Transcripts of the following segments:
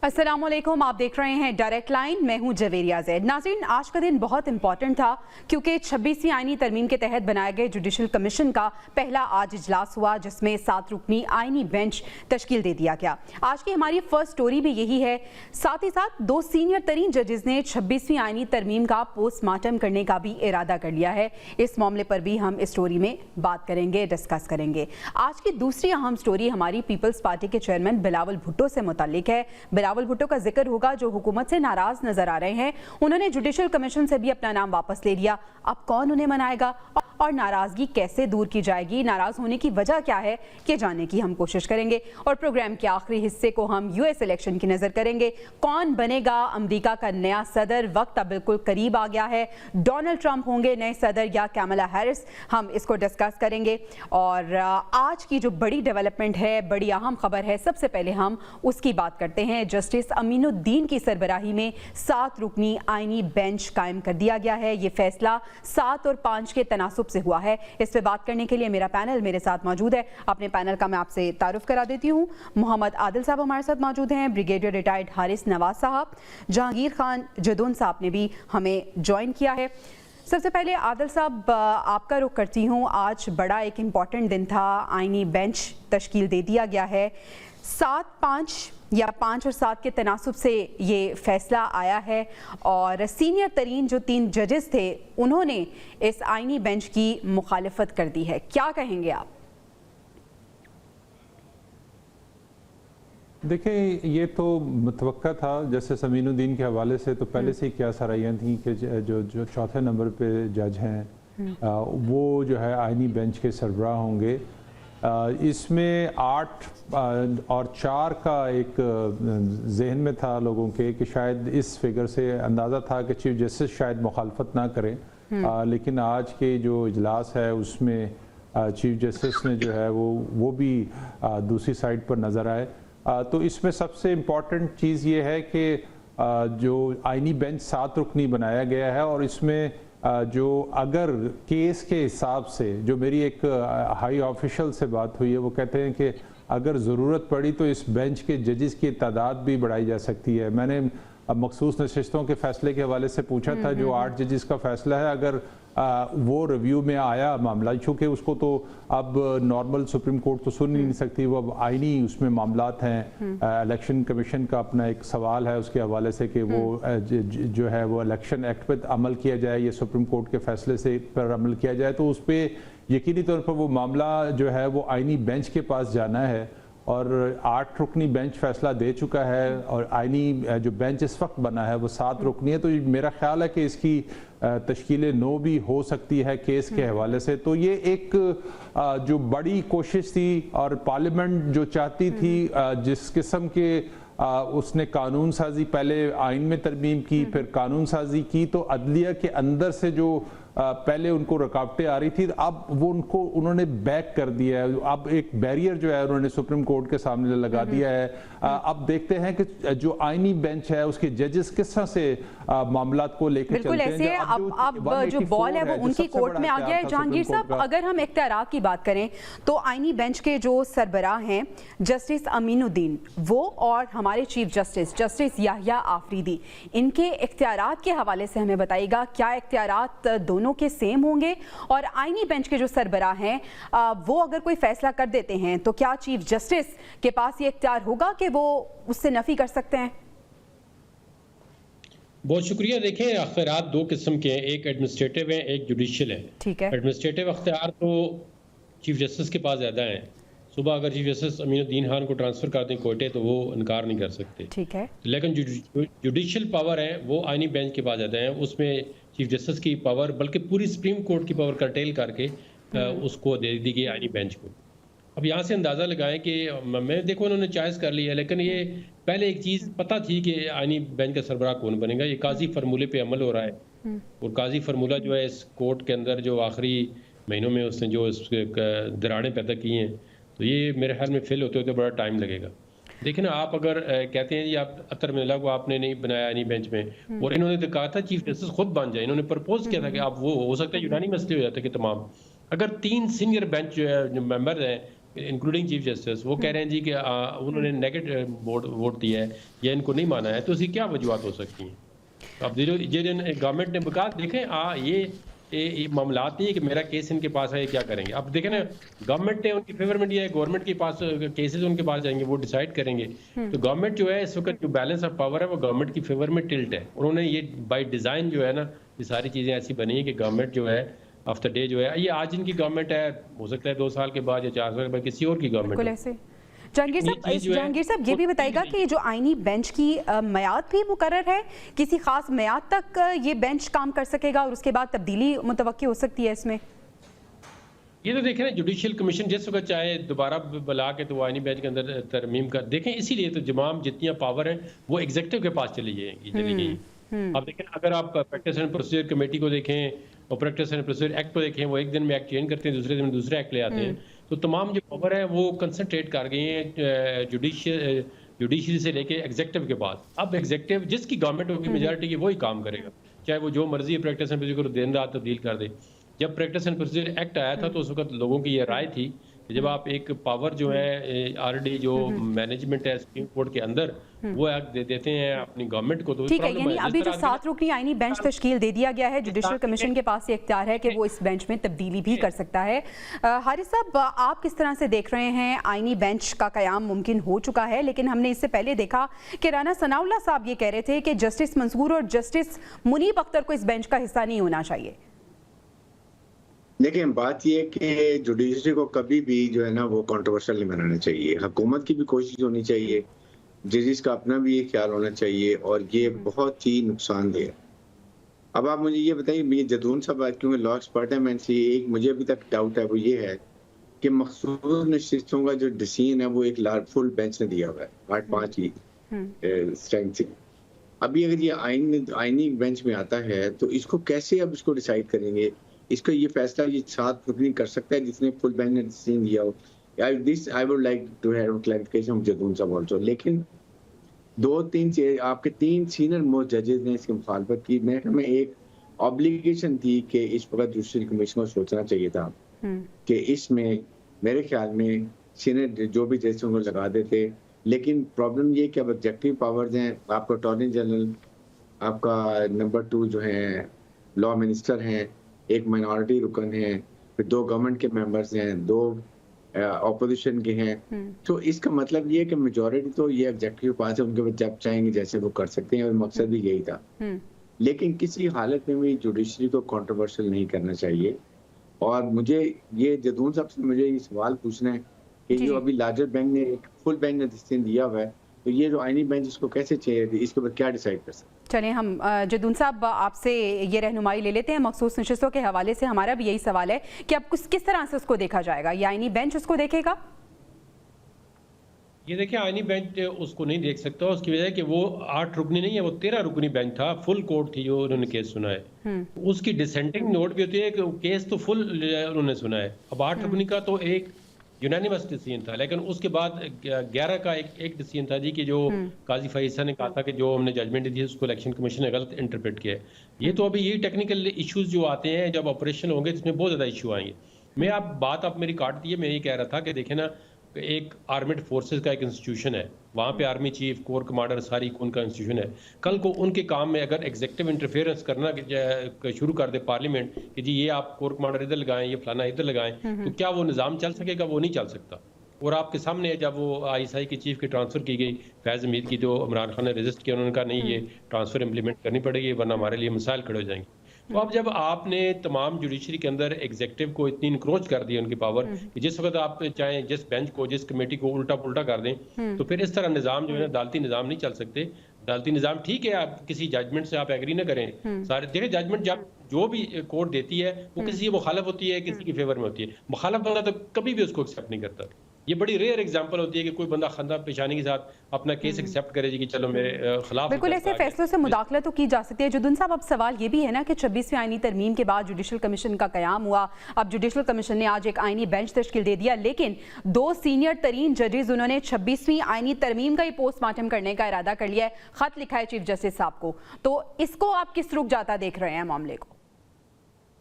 अस्सलामुअलैकुम, आप देख रहे हैं डायरेक्ट लाइन। मैं हूं जवेरिया ज़ैद। नाज़रीन, आज का दिन बहुत इंपॉर्टेंट था क्योंकि 26वीं आईनी तरमीम के तहत बनाए गए जुडिशल कमीशन का पहला आज इजलास हुआ, जिसमें 7 रुकनी आईनी बेंच तश्कील दे दिया गया। आज की हमारी फर्स्ट स्टोरी भी यही है। साथ ही साथ 2 सीनियर तरीन जजेस ने 26वीं आईनी तरमीम का पोस्टमार्टम करने का भी इरादा कर लिया है। इस मामले पर भी हम इस स्टोरी में बात करेंगे, डिस्कस करेंगे। आज की दूसरी अहम स्टोरी हमारी पीपल्स पार्टी के चेयरमैन बिलावल भुट्टो से मुताल्लिक है। बिलावल भुट्टो का जिक्र होगा जो हुकूमत से नाराज नजर आ रहे हैं। उन्होंने जुडिशल कमीशन से भी अपना नाम वापस ले लिया। अब कौन उन्हें मनाएगा और नाराजगी कैसे दूर की जाएगी, नाराज होने की वजह क्या है, ये जानने की हम कोशिश करेंगे। और प्रोग्राम के आखिरी हिस्से को हम यूएस इलेक्शन की नजर करेंगे। कौन बनेगा अमेरिका का नया सदर? वक्त अब बिल्कुल करीब आ गया है। डोनाल्ड ट्रंप होंगे नए सदर या कैमला हैरिस? हम इसको डिस्कस करेंगे। और आज की जो बड़ी डेवलपमेंट है, बड़ी अहम खबर है, सबसे पहले हम उसकी बात करते हैं। जस्टिस अमीनुद्दीन की सरबराही में 7 रुकनी आईनी बेंच कायम कर दिया गया है। ये फैसला 7 और 5 के तनासुब से हुआ है। इस पे बात करने के लिए मेरा पैनल मेरे साथ मौजूद है। अपने पैनल का मैं आपसे तारुफ करा देती हूँ। मोहम्मद आदिल साहब हमारे साथ मौजूद हैं, ब्रिगेडियर रिटायर्ड हारिस नवाज साहब, जहांगीर खान जदून साहब ने भी हमें ज्वाइन किया है। सबसे पहले आदिल साहब, आपका रुख करती हूँ। आज बड़ा एक इम्पॉर्टेंट दिन था, आईनी बेंच तश्कील दे दिया गया है। 7-5 या 5 और 7 के तनासुब से ये फैसला आया है और सीनियर तरीन जो 3 जजेस थे उन्होंने इस आईनी बेंच की मुखालिफत कर दी है। क्या कहेंगे आप? देखिए, ये तो मुतवक्का था। जैसे अमीनुद्दीन के हवाले से तो पहले से ही क्या सराहियाँ थी कि जो चौथे नंबर पे जज हैं वो जो है आईनी बेंच के सरबराह होंगे। इसमें 8 और 4 का एक जहन में था लोगों के कि शायद इस फिगर से अंदाज़ा था कि चीफ जस्टिस शायद मुखालफत ना करें। लेकिन आज के जो इजलास है उसमें चीफ जस्टिस ने जो है वो भी दूसरी साइड पर नज़र आए। तो इसमें सबसे इम्पॉर्टेंट चीज़ ये है कि जो आईनी बेंच 7 रुकनी बनाया गया है और इसमें जो अगर केस के हिसाब से जो मेरी एक हाई ऑफिशियल से बात हुई है, वो कहते हैं कि अगर ज़रूरत पड़ी तो इस बेंच के जजेस की तादाद भी बढ़ाई जा सकती है। मैंने मखसूस नशिस्तों के फैसले के हवाले से पूछा था, जो 8 जजेस का फैसला है, अगर वो रिव्यू में आया मामला, चूँकि उसको तो अब नॉर्मल सुप्रीम कोर्ट तो सुन ही नहीं सकती, वो अब आईनी उसमें मामलात हैं। इलेक्शन कमीशन का अपना एक सवाल है उसके हवाले से कि वो जो है वो इलेक्शन एक्ट पर अमल किया जाए, ये सुप्रीम कोर्ट के फैसले से पर अमल किया जाए, तो उस पर यकीनी तौर पर वो मामला जो है वो आईनी बेंच के पास जाना है। और 8 रुकनी बेंच फैसला दे चुका है और आईनी जो बेंच इस वक्त बना है वो 7 रुकनी है। तो मेरा ख्याल है कि इसकी तश्कील नो भी हो सकती है केस के हवाले से। तो ये एक जो बड़ी कोशिश थी और पार्लियामेंट जो चाहती थी, जिस किस्म के उसने कानून साजी, पहले आइन में तरमीम की, फिर कानून साजी की, तो अदलिया के अंदर से जो पहले उनको रुकावटें आ रही थी, अब वो उन्होंने बैक कर दिया है। अब एक बैरियर जो है उन्होंने सुप्रीम कोर्ट के सामने लगा दिया है। अब देखते हैं कि जो आईनी बेंच है उसके जजेस किस तरह से मामलात को लेकर चलते हैं। ऐसे अब जो बॉल है वो उनकी कोर्ट में आ गया है। जहांगीर साहब, अगर हम इख्तियारात की बात करें तो आईनी बेंच के जो सरबराह हैं जस्टिस अमीनुद्दीन, वो और हमारे चीफ जस्टिस याहिया आफरीदी, इनके इख्तियारात के हवाले से हमें बताइएगा, क्या इख्तियारात दोनों के सेम होंगे? और आईनी बेंच के जो सरबराह हैं वो अगर कोई फैसला कर देते हैं तो क्या चीफ जस्टिस के पास ये इख्तियार होगा कि वो उससे नफी कर सकते हैं? बहुत शुक्रिया। देखें, अख्तियारात 2 किस्म के हैं, एक एडमिनिस्ट्रेटिव है, एक जुडिशियल है। ठीक है। एडमिनिस्ट्रेटिव अख्तियार तो चीफ जस्टिस के पास ज़्यादा हैं। सुबह अगर चीफ जस्टिस अमीनुद्दीन खान को ट्रांसफ़र कर दें कोर्टे तो वो इनकार नहीं कर सकते। ठीक है। लेकिन जुडिशियल पावर है वो आईनी बेंच के पास ज़्यादा है। उसमें चीफ जस्टिस की पावर, बल्कि पूरी सुप्रीम कोर्ट की पावर कर्टेल करके उसको दे दी गई आईनी बेंच को। अब यहाँ से अंदाज़ा लगाएं कि मैं देखो उन्होंने चॉइस कर ली है, लेकिन ये पहले एक चीज़ पता थी कि आईनी बेंच का सरबराह कौन बनेगा। ये काजी फार्मूले पे अमल हो रहा है और काजी फार्मूला जो है इस कोर्ट के अंदर जो आखिरी महीनों में उसने जो दरारें पैदा की हैं, तो ये मेरे ख्याल में फिल होते होते बड़ा टाइम लगेगा। देखिए ना, आप अगर कहते हैं जी आप अतर मिला को आपने नहीं बनाया आईनी बेंच में, और इन्होंने तो कहा था चीफ जस्टिस खुद बन जाए, इन्होंने प्रपोज किया था कि आप वो हो सकता है यूनानिमसली हो जाता है कि तमाम, अगर 3 सीनियर बेंच जो है जो मेंबर हैं इंक्लूडिंग चीफ जस्टिस, वो कह रहे हैं जी कि उन्होंने नेगेटिव वोट दिया है या इनको नहीं माना है, तो उसकी क्या वजूहत हो सकती हैं? अब ये गवर्नमेंट ने कहा देखें ये मामलात नहीं है कि मेरा केस इनके पास है, ये क्या करेंगे। अब देखें ना, गवर्नमेंट ने उनकी फेवर में दिया है, गवर्नमेंट के पास केसेस उनके पास जाएंगे, वो डिसाइड करेंगे। तो गवर्नमेंट जो है इस वक्त जो बैलेंस ऑफ पावर है वो गवर्नमेंट की फेवर में टिल्ट है। उन्होंने ये बाय डिज़ाइन जो है ना, ये सारी चीज़ें ऐसी बनी है कि गवर्नमेंट जो है ऑफ द डे जो है, ये आज इनकी गवर्नमेंट है, हो सकता है 2 साल के बाद या 4 साल के बाद किसी और की गवर्नमेंट हो। जहांगीर साहब ये भी बताइएगा कि जो आईनी बेंच की मियाद भी मुकर्रर है, किसी खास मियाद तक ये बेंच काम कर सकेगा और उसके बाद तब्दीली मुतवक्की हो सकती है इसमें? ये तो देखें ना, जुडिशियल कमीशन जिस वक्त चाहे दोबारा बुला के तो आईनी बेंच के अंदर तरमीम कर देखें, इसीलिए तो तमाम जितनी पावर है वो एग्जीक्यूटिव के पास चली गई। अब देखें, अगर आप प्रैक्टिस एंड प्रोसीजर कमेटी को देखें और प्रैक्टिस एंड प्रोसीजर एक्ट को देखें, वो एक दिन में एक्ट चेंज करते हैं, दूसरे दिन में दूसरे एक्ट ले आते हैं। तो तमाम जो पावर है वो कंसंट्रेट कर गई हैं जुडिशरी से लेके एग्जीक्यूटिव के पास। अब एग्जीक्यूटिव जिसकी गवर्नमेंट होगी मेजॉरिटी की, वही काम करेगा, चाहे वो जो मर्जी प्रैक्टिस एंड प्रोसीजर को दिन रात तब्दील कर दे। जब प्रैक्टिस एंड प्रोसीजर एक्ट आया था तो उस वक्त लोगों की ये राय थी कि जब आप एक पावर जो है ऑलरेडी जो मैनेजमेंट है सुप्रीम कोर्ट के अंदर, वो एक्ट दे देते हैं अपनी गवरमेंट को, तो ठीक है, यानी अभी जो 7 रुकनी आईनी बेंच तश्कील दे दिया गया है, जुडिशियल कमीशन के पास ये इख्तियार है कि वो इस बेंच में तब्दीली भी कर सकता है। हारिस साहब, आप किस तरह से देख रहे हैं? आईनी बेंच का कयाम मुमकिन हो चुका है, लेकिन हमने इससे पहले देखा कि राना सनाउल्लाह साहब ये कह रहे थे कि जस्टिस मंसूर और जस्टिस मुनीब अख्तर को इस बेंच का हिस्सा नहीं होना चाहिए। देखिए, बात यह है कि जुडिशरी को कभी भी जो है ना वो कंट्रोवर्शियल नहीं बनाना चाहिए। हुकूमत की भी कोशिश होनी चाहिए, जजिस का अपना भी ये ख्याल होना चाहिए, और ये बहुत ही नुकसानदेह है। अब आप मुझे ये बताइए, ये जदून साहब क्योंकि लॉ एक्सपर्ट है, मैं एक मुझे अभी तक डाउट है, वो ये है कि मखसूस नशिस्तों का जो डिसीजन है वो एक फुल बेंच ने दिया हुआ है 8-5 की स्ट्रेंथ से। अभी अगर ये आईनी बेंच में आता है तो इसको कैसे अब इसको डिसाइड करेंगे? इसको ये फैसला ये 7 रुकनी कर सकता है जिसने फुल बेंच ने डिसीजन दिया हो। I would like to have clarification Jadoon साहब आल्सो। लेकिन 2-3 आपके 3 सीनियर मोस्ट जजेस ने इसकी मुखालफत की। मैं एक ऑब्लिगेशन थी कि इस वक्त जुडिशरी कमीशन को सोचना चाहिए था कि इसमें मेरे ख्याल में सीनियर जो भी जजेस उनको लगा देते। लेकिन प्रॉब्लम ये कि अब एग्जेक्टिव पावर्स हैं, आपका अटॉर्नी जनरल, आपका नंबर 2 जो है लॉ मिनिस्टर हैं, एक माइनॉरिटी रुकन है, फिर 2 गवर्नमेंट के मेंबर्स हैं, 2 ऑपोजिशन के हैं। तो इसका मतलब ये है कि मेजॉरिटी तो ये एग्जीक्यूटिव पास है, उनके जब चाहेंगे जैसे वो कर सकते हैं, और मकसद भी यही था। लेकिन किसी हालत में भी जुडिशरी को कंट्रोवर्शियल नहीं करना चाहिए। और मुझे ये जदून साहब से मुझे ये सवाल पूछना है कि जो अभी लार्जर बैंक ने एक फुल बेंच ने डिसीजन दिया हुआ है, तो ये जो आईनी बेंच इसको कैसे चाहिए, इसके ऊपर क्या डिसाइड कर सकते हैं? चलें, हम जदून साहब आपसे ये रहनुमाई ले लेते हैं। मखसूस नशिस्तों के हवाले से हमारा भी यही सवाल है कि अब किस तरह से उसको देखा जाएगा, या आईनी बेंच उसको देखेगा? ये देखिए, आईनी बेंच उसको नहीं देख सकता, उसकी वजह है कि वो 8 रुकनी नहीं है, वो 13 रुकनी बेंच था, फुल कोर्ट थी जो उन्होंने केस सुना है। उसकी डिसेंटिंग नोट भी होती है कि केस तो फुल उन्होंने सुना है। अब 8 रुकनी का तो एक यूनानिमस डिसीजन था, लेकिन उसके बाद 11 का एक डिसीजन था जी कि जो काजी फैसा ने कहा था कि जो हमने जजमेंट दी उसको इलेक्शन कमीशन ने गलत इंटरप्रेट किया है। ये तो अभी यही टेक्निकल इश्यूज जो आते हैं जब ऑपरेशन होंगे जिसमें बहुत ज़्यादा इशू आएंगे। बात आप मेरी काट दी है, मैं यही कह रहा था कि देखे ना, एक आर्मेड फोर्सेस का एक इंस्टीट्यूशन है, वहाँ पे आर्मी चीफ, कोर कमांडर, सारी उनका इंस्टीट्यूशन है। कल को उनके काम में अगर एग्जीक्यूटिव इंटरफेरेंस करना शुरू कर दे पार्लियामेंट कि जी ये आप कोर कमांडर इधर लगाएं, ये फलाना इधर लगाएं, तो क्या वो निज़ाम चल सकेगा? वो नहीं चल सकता। और आपके सामने जब वो ISI की चीफ की ट्रांसफ़र की गई, फैज़ हमीद की, जो इमरान खान ने रजिस्ट किया, उन्होंने कहा नहीं, ये ट्रांसफ़र इंप्लीमेंट करनी पड़ेगी वरना हमारे लिए मसाइल खड़े हो जाएंगे। तो अब जब आपने तमाम जुडिशरी के अंदर एग्जीक्यूटिव को इतनी इंक्रोच कर दी उनकी पावर कि जिस वक्त आप चाहे जिस बेंच को, जिस कमेटी को उल्टा पुल्टा कर दें, तो फिर इस तरह निज़ाम जो है अदालती निज़ाम नहीं चल सकते। अदालती निज़ाम ठीक है, आप किसी जजमेंट से आप एग्री ना करें, सारे देखिए जजमेंट जब जो भी कोर्ट देती है वो किसी की मुखालफ होती है, किसी की फेवर में होती है। मुखालफ बंदा तो कभी भी उसको एक्सेप्ट नहीं करता। ये बड़ी रेयर एग्जांपल होती है कि कोई बंदा खंदा पेशानी के साथ अपना केस एक्सेप्ट करे कि चलो मेरे खिलाफ। बिल्कुल, ऐसे फैसलों से मुदाखलत तो की जा सकती है। जुदून साहब, अब सवाल ये भी है ना कि 26वीं आईनी तरमीम के बाद जुडिशल कमीशन का कयाम हुआ, अब जुडिशल कमीशन ने आज एक आईनी बेंच तश्कील दे दिया, लेकिन 2 सीनियर तरीन जजेस उन्होंने 26वीं आईनी तरमीम का ही पोस्टमार्टम करने का इरादा कर लिया है, खत लिखा है चीफ जस्टिस साहब को। तो इसको आप किस रुख जाता देख रहे हैं मामले को?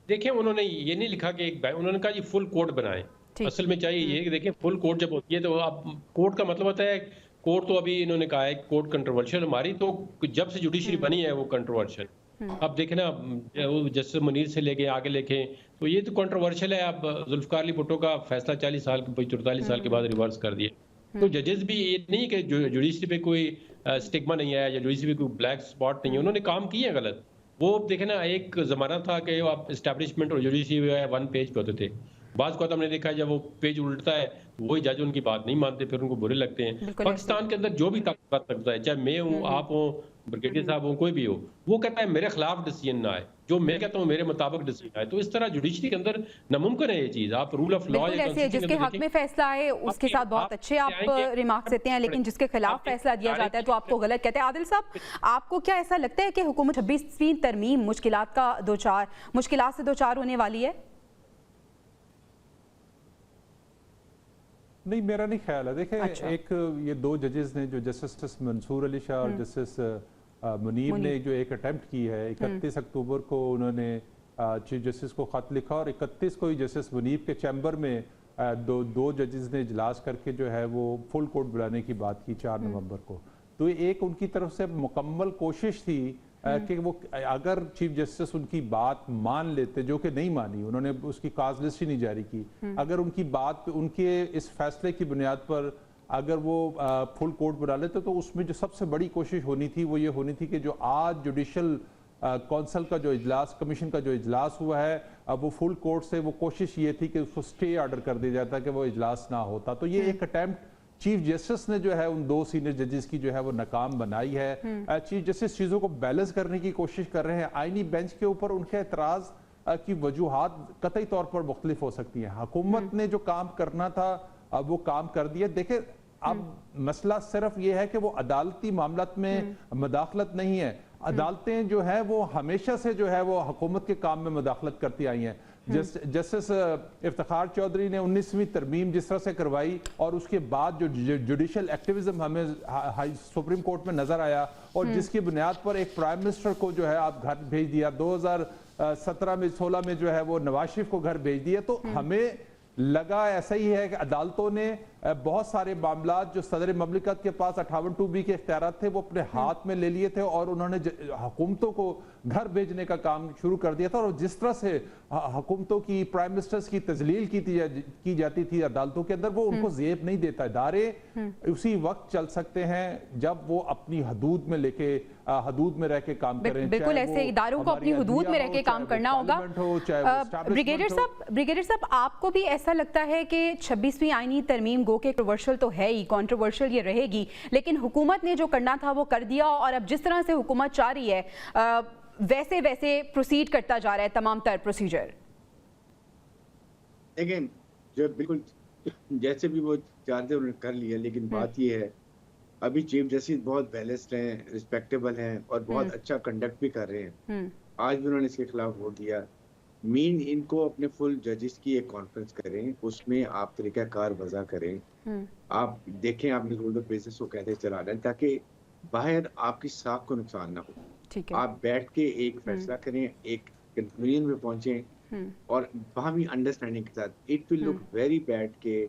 देखिए, उन्होंने ये नहीं लिखा कि उन्होंने कहा ये फुल कोर्ट बनाए, ठीक। असल में चाहिए ये कि देखिए फुल कोर्ट जब होती है तो आप कोर्ट का मतलब होता है कोर्ट तो अभी इन्होंने कहा है कोर्ट कंट्रोवर्शियल हमारी तो जब से जुडिशरी बनी है वो कंट्रोवर्शियल अब देखें ना वो जस्टिस मुनीर से लेके आगे लेके तो ये तो कंट्रोवर्शियल है। अब जुल्फकार अली भुट्टो का फैसला 40 साल 44 साल के बाद रिवर्स कर दिया तो जजेस भी ये नहीं कि जुडिशरी पे कोई स्टिग्मा नहीं आया या जुडिशरी पे कोई ब्लैक स्पॉट नहीं है, उन्होंने काम किए हैं गलत। वो देखे ना एक जमाना था कि आप एस्टैब्लिशमेंट और जुडिशरी वन पेज पे होते थे। बात को हमने देखा है जब वो पेज उल्टता है तो वही जज उनकी बात नहीं मानते फिर उनको बुरे लगते हैं। बिल्कुल पाकिस्तान के अंदर जो भी ताकत रखता है चाहे मैं हूँ आप हो ब्रिगेडियर साहब हो कोई भी हो वो कहता है मेरे खिलाफ डिसीजन ना आए जो मैं कहता हूँ मेरे मुताबिक डिसीजन आए। तो इस तरह जुडिशरी के अंदर नामुमकिन है ये चीज। आप रूल ऑफ लॉ बिल्कुल ऐसे जिसके हक में फैसला आए उसके साथ बहुत अच्छे आप रिमार्क्स देते हैं, लेकिन जिसके खिलाफ फैसला दिया जाता है तो आपको गलत कहते हैं। आदिल साहब, आपको क्या ऐसा लगता है कि हुकूमत 26वीं तरमीम मुश्किलात से दो चार होने वाली है? नहीं, मेरा नहीं ख्याल है। देखें अच्छा। एक ये दो जजेस ने जो जस्टिस मंसूर अली शाह और जस्टिस मुनीर ने जो एक अटेम्प्ट की है 31 अक्टूबर को उन्होंने चीफ जस्टिस को खत लिखा और 31 को ही जस्टिस मुनीर के चैम्बर में दो जजेस ने इजलास करके जो है वो फुल कोर्ट बुलाने की बात की 4 नवंबर को। तो एक उनकी तरफ से मुकम्मल कोशिश थी कि वो अगर चीफ जस्टिस उनकी बात मान लेते, जो कि नहीं मानी, उन्होंने उसकी काज लिस्ट ही नहीं जारी की, अगर उनकी बात उनके इस फैसले की बुनियाद पर अगर वो फुल कोर्ट बना लेते तो उसमें जो सबसे बड़ी कोशिश होनी थी वो ये होनी थी कि जो आज जुडिशल कौंसल का जो इजलास कमीशन का जो इजलास हुआ है अब वो फुल कोर्ट से वो कोशिश ये थी कि उसको स्टे ऑर्डर कर दिया जाता कि वो इजलास ना होता। तो ये एक अटेम्प्ट चीफ जस्टिस ने जो है उन दो सीनियर जजेस की जो है वो नाकाम बनाई है। चीफ जस्टिस चीज़ों को बैलेंस करने की कोशिश कर रहे हैं। आईनी बेंच के ऊपर उनके एतराज़ की वजूहात कतई तौर पर मुख्तलिफ हो सकती हैं। हुकूमत ने जो काम करना था अब वो काम कर दिया। देखें अब मसला सिर्फ ये है कि वो अदालती मामलात में मदाखलत नहीं है। अदालतें जो है वो हमेशा से जो है वो हुकूमत के काम में मदाखलत करती आई हैं। जस्टिस इफ्तिखार चौधरी ने 19वीं तरमीम जिस तरह से करवाई और उसके बाद जो जुडिशल एक्टिविज्म हमें सुप्रीम कोर्ट में नजर आया और जिसकी बुनियाद पर एक प्राइम मिनिस्टर को जो है आप घर भेज दिया, 2017 में 16 में जो है वो नवाज शरीफ को घर भेज दिया। तो हमें लगा ऐसा ही है कि अदालतों ने बहुत सारे मामला जो सदर ममलिकत के पास 58(2)B के इख्तियारात थे वो अपने हाथ में ले लिए थे और उन्होंने हुकूमतों को घर भेजने का काम शुरू कर दिया था। और जिस तरह से हुकूमतों की प्राइम मिनिस्टर्स की तजलील की जाती थी अदालतों के अंदर, वो उनको ज़ेब नहीं देता। इदारे उसी वक्त चल सकते हैं जब वो अपनी हदूद में लेके हदूद में रह के काम करें। बिल्कुल ऐसे इदारों को अपनी हदूद में रह के काम करना होगा। ब्रिगेडियर साहब, आपको भी ऐसा लगता है कि 26वीं आईनी तरमीम गो के कंट्रोवर्शियल तो है ही, कंट्रोवर्शियल ये रहेगी, लेकिन हुकूमत ने जो करना था वो कर दिया और अब जिस तरह से हुकूमत चाह रही है वैसे वैसे प्रोसीड करता जा रहा है तमाम तर प्रोसीजर? लेकिन जो बिल्कुल जैसे भी वो चाहते उन्होंने कर लिया, लेकिन बात ये है अभी चीफ जस्टिस बहुत बैलेंस्ड हैं, रिस्पेक्टेबल हैं और बहुत अच्छा कंडक्ट भी कर रहे हैं। आज भी उन्होंने इसके खिलाफ वोट दिया। मीन इनको अपने फुल जजेस की एक कॉन्फ्रेंस करें, उसमें आप तरीकाकार वजह करें, आप देखें आपने रूल ऑफ बेसिस को कैसे चला रहे हैं ताकि बाहर आपकी साख को नुकसान ना हो। आप बैठ के एक फैसला करें, एक कंक्लूजन में पहुंचे और वहां भी अंडरस्टैंडिंग के साथ। It will look very bad के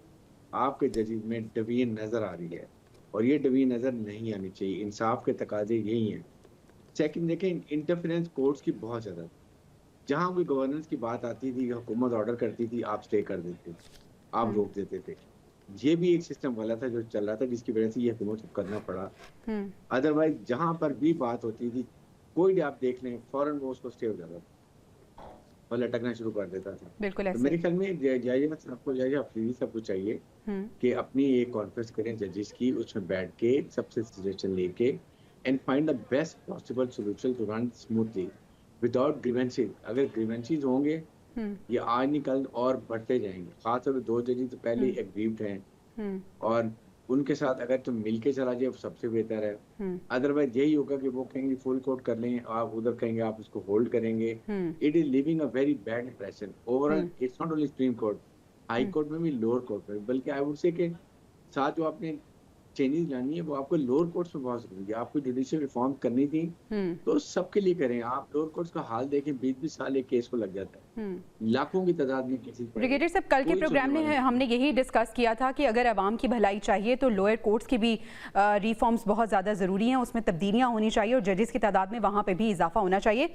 आपके जजेस में डिवीजन नजर आ रही है और ये डिवीजन नजर नहीं आनी चाहिए। इंसाफ के तकाजे यही हैं। सेकंड देखें, इंटरफेरेंस कोर्ट्स की बहुत ज्यादा, जहां कोई गवर्नेंस की बात आती थी, हुकूमत ऑर्डर करती थी, आप स्टे कर देते थे, आप रोक देते थे। ये भी एक सिस्टम वाला था जो चल रहा था जिसकी वजह से ये हुकूमत को करना पड़ा। अदरवाइज जहां पर भी बात होती थी कोई भी आप देख लें फौरन वो उसको स्टे हो जाता था और लटकना शुरू कर देता था। बिल्कुल तो मेरे ख्याल में जज अफरीदी सबको चाहिए कि अपनी एक कॉन्फ्रेंस करें जजेस की, उसमें बैठ के सबसे सजेशन लेके and find the best possible solution to run smoothly without grievances. अगर ग्रीवेंसेस होंगे ये आज निकल और बढ़ते जाएंगे। खासतौर पर दो जजेस तो पहले एग्रीव्ड हैं और उनके साथ अगर तुम मिलके चला जाए सबसे बेहतर है। अदरवाइज यही होगा कि वो कहेंगे फुल कोर्ट कर लें, आप उधर कहेंगे आप उसको होल्ड करेंगे। It is living a very bad impression overall. It's not only supreme court, high court में भी, लोअर कोर्ट में, बल्कि आई वुड से के साथ जो आपने चेंजेस लानी है वो आपको लोअर कोर्ट्स में बहुत जरूरी है। आपको जुडिशियल रिफॉर्म करनी थी तो सबके लिए करें। आप लोअर कोर्ट्स का हाल देखें, 20-20 साल एक केस को लग जाता है, लाखों की तादाद में केसेस। ब्रिगेडियर साहब, कल के प्रोग्राम में हमने यही डिस्कस किया था कि अगर आवाम की भलाई चाहिए तो लोअर कोर्ट्स की भी रिफॉर्म्स बहुत ज़्यादा ज़रूरी हैं, उसमें तब्दीलियाँ होनी चाहिए और जजेस की तादाद में वहाँ पे भी इजाफा होना चाहिए।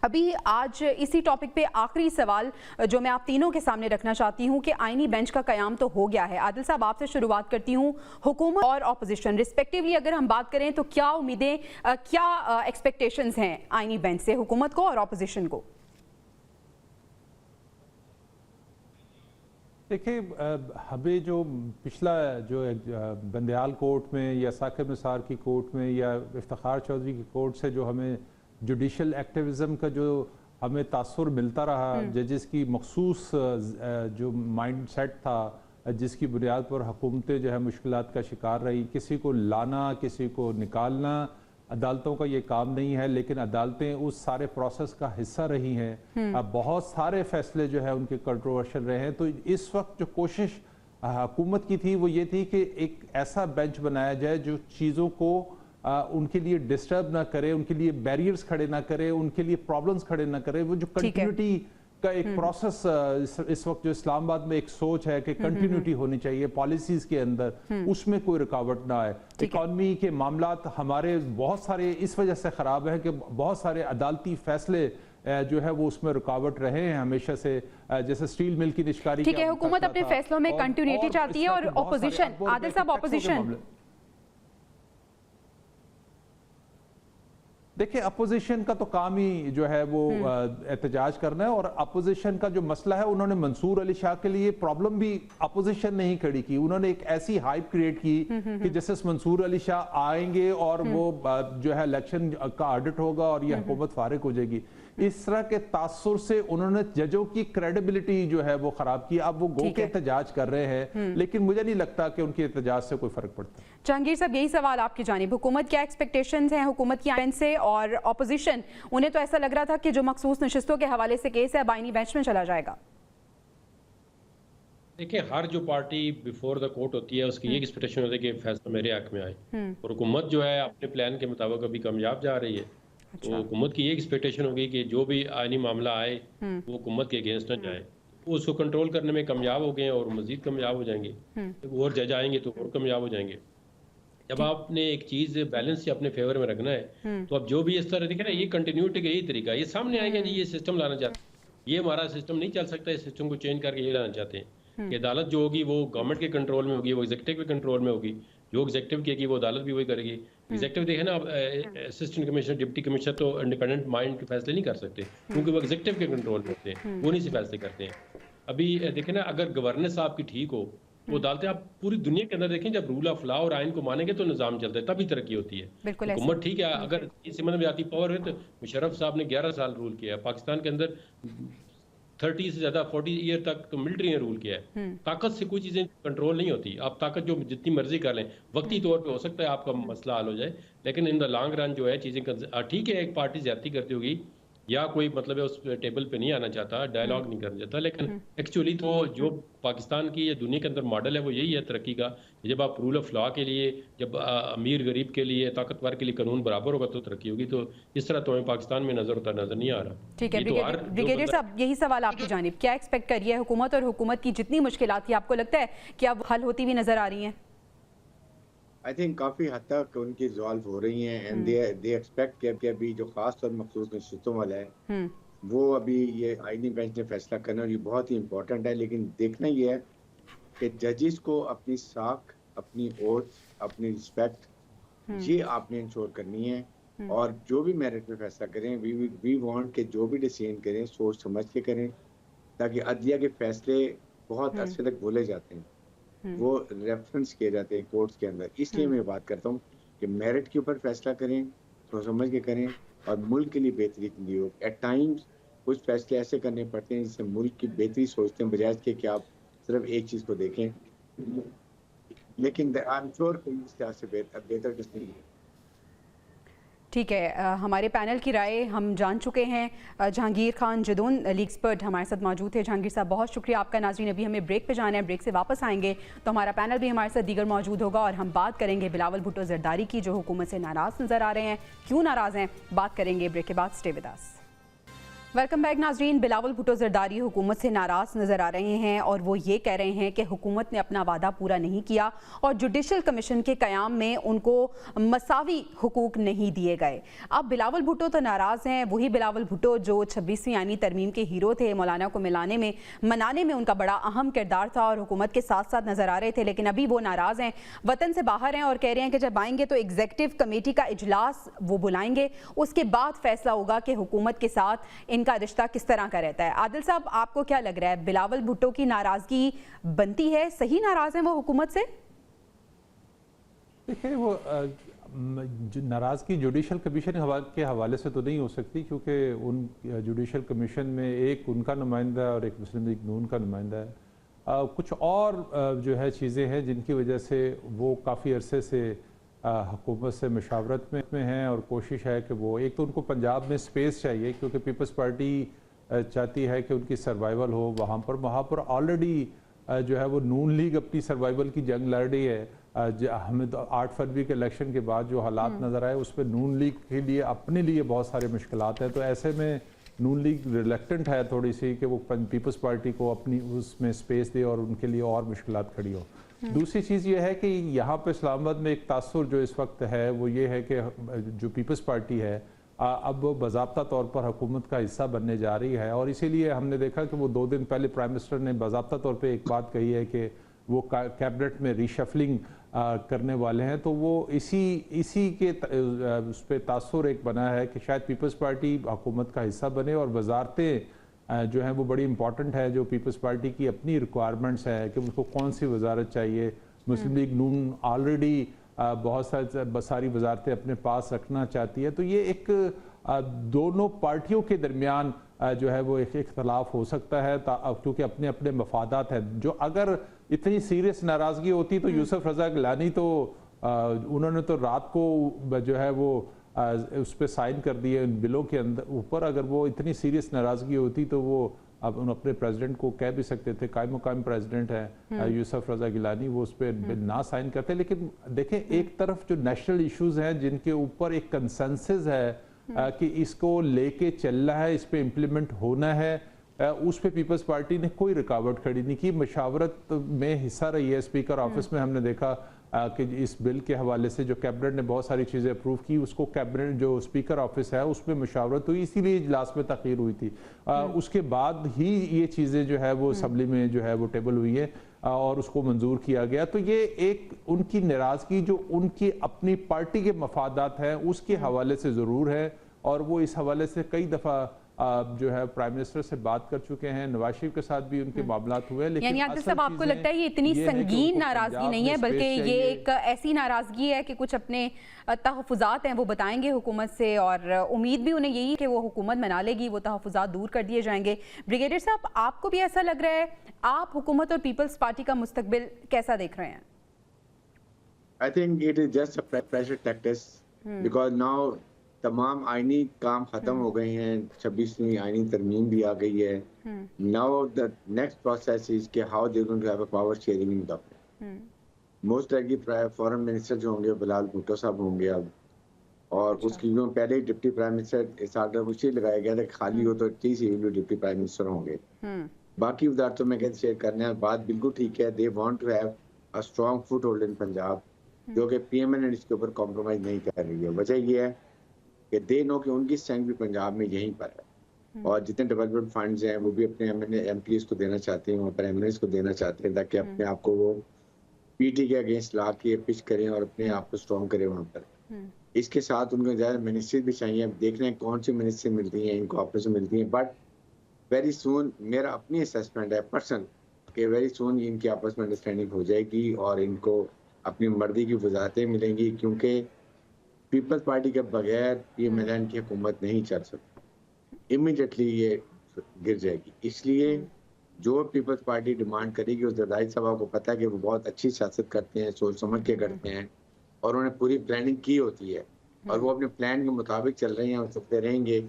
अभी आज इसी टॉपिक पे आखिरी सवाल जो मैं आप तीनों के सामने रखना चाहती हूँ कि आईनी बेंच का कयाम तो हो गया है। आदिल साहब, आपसे शुरुआत करती हूँ। हुकूमत और ऑपोजिशन रिस्पेक्टिवली अगर हम बात करें तो क्या उम्मीदें, क्या एक्सपेक्टेशंस हैं आईनी बेंच से, हुकूमत को और ऑपोजिशन को? देखिए, हमें जो पिछला जो बंदयाल कोर्ट में या साकिब निसार की कोर्ट में या इफ्तिखार चौधरी की कोर्ट से जो हमें जुडिशल एक्टिविज़म का जो हमें तासुर मिलता रहा, जजेस की मखसूस जो माइंड सेट था जिसकी बुनियाद पर हुकूमतें जो है मुश्किलात का शिकार रही, किसी को लाना किसी को निकालना अदालतों का ये काम नहीं है, लेकिन अदालतें उस सारे प्रोसेस का हिस्सा रही हैं। अब बहुत सारे फैसले जो है उनके कंट्रोवर्शियल रहे हैं। तो इस वक्त जो कोशिश हुकूमत की थी वो ये थी कि एक ऐसा बेंच बनाया जाए जो चीज़ों को उनके लिए डिस्टर्ब ना करे, उनके लिए बैरियर्स खड़े ना करे, उनके लिए प्रॉब्लम्स खड़े ना करे। वो जो कंटिन्यूटी का एक प्रोसेस इस वक्त जो इस्लामाबाद में एक सोच है कि कंटिन्यूटी होनी चाहिए पॉलिसीज के अंदर, उसमें कोई रुकावट ना आए। इकॉनमी के मामलात हमारे बहुत सारे इस वजह से ख़राब है कि बहुत सारे अदालती फैसले जो है वो उसमें रुकावट रहे हैं हमेशा से, जैसे स्टील मिल की निष्कारी। ठीक है, हुकूमत अपने फैसलों में कंटिन्यूटी चाहती है और ऑपोजिशन, आदिल साहब ऑपोजिशन, देखिए अपोजिशन का तो काम ही जो है वो एहतजाज करना है। और अपोजिशन का जो मसला है, उन्होंने मंसूर अली शाह के लिए प्रॉब्लम भी अपोजिशन ने ही खड़ी की। उन्होंने एक ऐसी हाइप क्रिएट की कि जस्टिस मंसूर अली शाह आएंगे और वो जो है इलेक्शन का ऑडिट होगा और ये हुकूमत फारिग हो जाएगी। इस तरह के तासुर से उन्होंने जजों की क्रेडिबिलिटी जो है वो खराब की। अब वो गो के एहतजाज कर रहे हैं, लेकिन मुझे नहीं लगता कि उनके एहतजाज से कोई फर्क पड़ता। जहांगीर साहब, यही सवाल आपकी जानिब, हुकूमत क्या एक्सपेक्टेशंस हैं हुकूमत की बेंच से, और ऑपोजिशन उन्हें तो ऐसा लग रहा था कि जो मखसूस नशिस्तों के हवाले से केस है आईनी बेंच में चला जाएगा। देखिए, हर जो पार्टी बिफोर द कोर्ट होती है उसकी एक एक्सपेक्टेशन होती है कि फैसला मेरे हक में आए, और हुकूमत जो है अपने प्लान के मुताबिक अभी कामयाब जा रही है। तो हुकूमत की ये एक्सपेक्टेशन होगी कि जो भी आईनी मामला आए वो हुकूमत के अगेंस्ट न जाए। उसको कंट्रोल करने में कामयाब हो गए और मजीद कामयाब हो जाएंगे, और जज आएंगे तो और कामयाब हो जाएंगे। जब आपने एक चीज बैलेंस अपने फेवर में रखना है तो अब जो भी इस तरह दिखे ना, ये कंटिन्यूटी का यही तरीका, ये सामने आएगा जी ये सिस्टम लाना चाहते हैं, ये हमारा सिस्टम नहीं चल सकता, इस सिस्टम को चेंज करके ये लाना चाहते हैं कि अदालत जो होगी वो गवर्नमेंट के कंट्रोल में होगी, वो एग्जीक्यूटिव के कंट्रोल में होगी। जो एग्जीक्यूटिव कहेगी वो अदालत भी वही करेगी। एग्जीक्यूटिव देखे ना, असिस्टेंट कमिश्नर डिप्टी कमिश्नर तो इंडिपेंडेंट माइंड के फैसले नहीं कर सकते क्योंकि वो एग्जीक्यूटिव के कंट्रोल में होते हैं, वो नहीं से फैसले करते हैं। अभी देखे ना, अगर गवर्नेंस आपकी ठीक हो तो अदालतें, आप पूरी दुनिया के अंदर देखें, जब रूल ऑफ लॉ और आइन को मानेंगे तो निजाम चलता है, तभी तरक्की होती है। हुकूमत ठीक है, अगर इस समझ में आती पावर है तो मुशर्रफ साहब ने 11 साल रूल किया है पाकिस्तान के अंदर, 30 से ज्यादा 40 ईयर तक तो मिलिट्री ने रूल किया है। ताकत से कोई चीजें कंट्रोल नहीं होती। आप ताकत जो जितनी मर्जी कर लें, वक्ती तौर पे हो सकता है आपका मसला हल हो जाए, लेकिन इन द लॉन्ग रन जो है चीजें, ठीक है एक पार्टी ज्यादती करती होगी या कोई मतलब है उस टेबल पे नहीं आना चाहता, डायलॉग नहीं करना चाहता, लेकिन एक्चुअली तो जो पाकिस्तान की या दुनिया के अंदर मॉडल है वो यही है तरक्की का। जब आप रूल ऑफ लॉ के लिए, जब अमीर गरीब के लिए, ताकतवर के लिए कानून बराबर होगा तो तरक्की होगी। तो इस तरह तो हमें पाकिस्तान में नजर नहीं आ रहा। ठीक है ब्रिगेडियर साहब, यही सवाल आपकी जानिब, क्या एक्सपेक्ट करिए हुकूमत, और हुकूमत की जितनी मुश्किलात थी आपको लगता है कि अब हल होती हुई नजर आ रही हैं? आई थिंक काफ़ी हद तक उनकी रिजॉल्व हो रही हैं एंड दे एक्सपेक्ट कि अभी जो खास तौर मखसूस नशिस्तों वाला है वो अभी ये आईनी बेंच ने फैसला करना, और ये बहुत ही इंपॉर्टेंट है। लेकिन देखना ये है कि जजेस को अपनी साख, अपनी ओथ, अपनी रिस्पेक्ट, ये आपने इंश्योर करनी है। और जो भी मेरिट पे फैसला करें, वी वांट के जो भी डिसीजन करें सोच समझ के करें, ताकि अदलिया के फैसले बहुत अरसे तक भूले जाते हैं, वो रेफरेंस किए जाते हैं कोर्ट्स के अंदर। इसलिए मैं बात करता हूँ कि मेरिट के ऊपर फैसला करें, सोच समझ के करें, और मुल्क के लिए बेहतरी के लिए हो। एट टाइम्स कुछ फैसले ऐसे करने पड़ते हैं जिससे मुल्क की बेहतरी सोचते हैं, बजाय के कि आप सिर्फ एक चीज़ को देखें। लेकिन आई एम श्योर कोई इससे बेहतर किसी नहीं है। ठीक है, हमारे पैनल की राय हम जान चुके हैं। जहांगीर खान जदून लीग एक्सपर्ट हमारे साथ मौजूद थे। जहांगीर साहब बहुत शुक्रिया आपका। नाज़रीन, अभी हमें ब्रेक पे जाना है, ब्रेक से वापस आएंगे तो हमारा पैनल भी हमारे साथ दीगर मौजूद होगा और हम बात करेंगे बिलावल भुट्टो जरदारी की, जो हुकूमत से नाराज़ नज़र आ रहे हैं। क्यों नाराज़ हैं, बात करेंगे ब्रेक के बाद। Stay with us. Welcome back नाजरीन। बिलावल भुट्टो जरदारी हुकूमत से नाराज़ नज़र आ रहे हैं और वो ये कह रहे हैं कि हुकूमत ने अपना वादा पूरा नहीं किया और जुडिशल कमीशन के क़याम में उनको मसावी हुकूक नहीं दिए गए। अब बिलावल भुट्टो तो नाराज़ हैं, वही बिलावल भुट्टो जो 26वीं आईनी तरमीम के हीरो थे। मौलाना को मनाने में उनका बड़ा अहम किरदार था और हुकूमत के साथ साथ नज़र आ रहे थे, लेकिन अभी वो नाराज़ हैं, वतन से बाहर हैं और कह रहे हैं कि जब आएंगे तो एग्जीक्यूटिव कमेटी का इजलास वो बुलाएंगे, उसके बाद फैसला होगा कि हुकूमत के साथ इनका रिश्ता किस तरह का रहता है। आदिल साहब, आपको क्या लग रहा है, बिलावल भुट्टो की नाराजगी बनती है, सही नाराज हैं वो हुकूमत से? देखिए, वो नाराज़गी जुडिशल कमीशन के हवाले से तो नहीं हो सकती, क्योंकि उन जुडिशल कमीशन में एक उनका नुमाइंदा और एक मुस्लिम लीग नून का नुमाइंदा है। कुछ और जो है चीज़ें हैं जिनकी वजह से वो काफ़ी अरसे से हुकूमत से मशावरत में हैं और कोशिश है कि वो, एक तो उनको पंजाब में स्पेस चाहिए क्योंकि पीपल्स पार्टी चाहती है कि उनकी सर्वाइवल हो वहाँ पर ऑलरेडी जो है वो नून लीग अपनी सर्वाइवल की जंग लड़ रही है। हमें तो 8 फरवरी के इलेक्शन के बाद जो हालात नज़र आए उसमें नून लीग के लिए अपने लिए बहुत सारे मुश्किलात हैं, तो ऐसे में नून लीग रिलेक्टेंट है थोड़ी सी कि वो पीपल्स पार्टी को अपनी उसमें स्पेस दे और उनके लिए और मुश्किलात खड़ी हो। दूसरी चीज़ ये है कि यहाँ पे इस्लामाबाद में एक तासुर जो इस वक्त है वो ये है कि जो पीपल्स पार्टी है अब बाज़ाब्ता तौर पर हुकूमत का हिस्सा बनने जा रही है और इसीलिए हमने देखा कि वो 2 दिन पहले प्राइम मिनिस्टर ने बाज़ाब्ता तौर पे एक बात कही है कि वो कैबिनेट में रीशफलिंग करने वाले हैं, तो वो इसी के उस पर तासुर एक बना है कि शायद पीपल्स पार्टी हुकूमत का हिस्सा बने और वजारतें जो है वो बड़ी इंपॉर्टेंट है, जो पीपल्स पार्टी की अपनी रिक्वायरमेंट्स है कि उनको कौन सी वजारत चाहिए। मुस्लिम लीग नून ऑलरेडी बहुत सारी वजारतें अपने पास रखना चाहती है, तो ये एक दोनों पार्टियों के दरमियान जो है वो एक इख्तलाफ हो सकता है क्योंकि अपने अपने मफादात हैं। जो अगर इतनी सीरियस नाराज़गी होती तो यूसुफ रज़ा गिलानी तो उन्होंने तो रात को जो है वो उस पर साइन कर दिए बिलों के अंदर ऊपर। अगर वो इतनी सीरियस नाराज़गी होती तो वो अब उन अपने प्रेसिडेंट को कह भी सकते थे, कायम मुकाम प्रेसिडेंट है यूसुफ रज़ा गिलानी, वो उस पर बिल ना साइन करते। लेकिन देखें, एक तरफ जो नेशनल इश्यूज हैं जिनके ऊपर एक कंसेंसस है कि इसको लेके चलना है, इस पे इम्प्लीमेंट होना है, उस पे पीपल्स पार्टी ने कोई रुकावट खड़ी नहीं की। मशावरत में हिस्सा रही है स्पीकर ऑफिस में, हमने देखा कि इस बिल के हवाले से जो कैबिनेट ने बहुत सारी चीज़ें अप्रूव की, उसको कैबिनेट जो स्पीकर ऑफिस है उसमें मशावरत हुई, इसीलिए इजलास में तख़ीर हुई थी। उसके बाद ही ये चीज़ें जो है वो असम्बली में जो है वो टेबल हुई है और उसको मंजूर किया गया। तो ये एक उनकी नाराज़गी जो उनकी अपनी पार्टी के मफादात हैं उसके हवाले से ज़रूर है और वो इस हवाले से कई दफ़ा जो है प्राइम मिनिस्टर से बात कर चुके हैं, नवाज शरीफ के साथ भी उनके मामलात हुए। लेकिन यानी आदिल साहब, आपको लगता है ये इतनी संगीन नाराजगी नहीं है, बल्कि ये एक ऐसी नाराजगी है कि कुछ अपने तहफ़्फ़ुज़ात हैं वो बताएंगे हुकूमत से और उम्मीद भी उन्हें यही कि वो हुकूमत मना लेगी, वो तहफ़्फ़ुज़ात दूर कर दिए जाएंगे। ब्रिगेडियर साहब, आपको भी ऐसा लग रहा है? आप हुकूमत और पीपल्स पार्टी का मुस्तकबिल कैसा देख रहे हैं? I think it is just a pressure tactics because now तमाम आईनी काम खत्म हो गए हैं, 26वीं आईनी तरमीम भी आ गई है। Now the next process is के how they going to have a power sharing in government. Most likely foreign minister जो होंगे बिलावल भुट्टो साहब होंगे अब, और उसकी जो पहले ही डिप्टी प्राइम मिनिस्टर इस आर्डर उसी लगाया गया था खाली हो तो प्लीज डिप्टी प्राइम मिनिस्टर होंगे। बाकी वजारतों में कैसे शेयर करने हैं, बात बिल्कुल ठीक है। They want to have a strong foothold in Punjab, जो कि पीएमएन इसके ऊपर कॉम्प्रोमाइज नहीं कर रही है। वजह ये है कि दे नो कि उनकी स्ट्रेंथ भी पंजाब में यहीं पर है और जितने डेवलपमेंट फंड्स हैं वो भी अपने एमपीज को देना चाहते हैं, वहाँ पर एमएलएस को देना चाहते हैं ताकि अपने आप को वो पीटी के अगेंस्ट ला के पिच करें और अपने आप को स्ट्रॉन्ग करें वहाँ पर। इसके साथ उनको ज़्यादा मिनिस्ट्री भी चाहिए। अब देख रहे हैं कौन सी मिनिस्ट्री मिलती हैं इनको, आपस में मिलती हैं, बट वेरी सून मेरा अपनी असेसमेंट है पर्सन कि वेरी सून इनकी आपस में अंडरस्टैंडिंग हो जाएगी और इनको अपनी मर्जी की वजारतें मिलेंगी, क्योंकि पीपल्स पार्टी के बगैर पीएमएलएन की हुकूमत नहीं चल सकती, इमीडिएटली ये गिर जाएगी। इसलिए जो पीपल्स पार्टी डिमांड करेगी उस जरदारी साहब को पता है कि वो बहुत अच्छी सियासत करते हैं, सोच समझ के करते हैं और उन्होंने पूरी प्लानिंग की होती है और वो अपने प्लान के मुताबिक चल रहे हैं और चलते रहेंगे।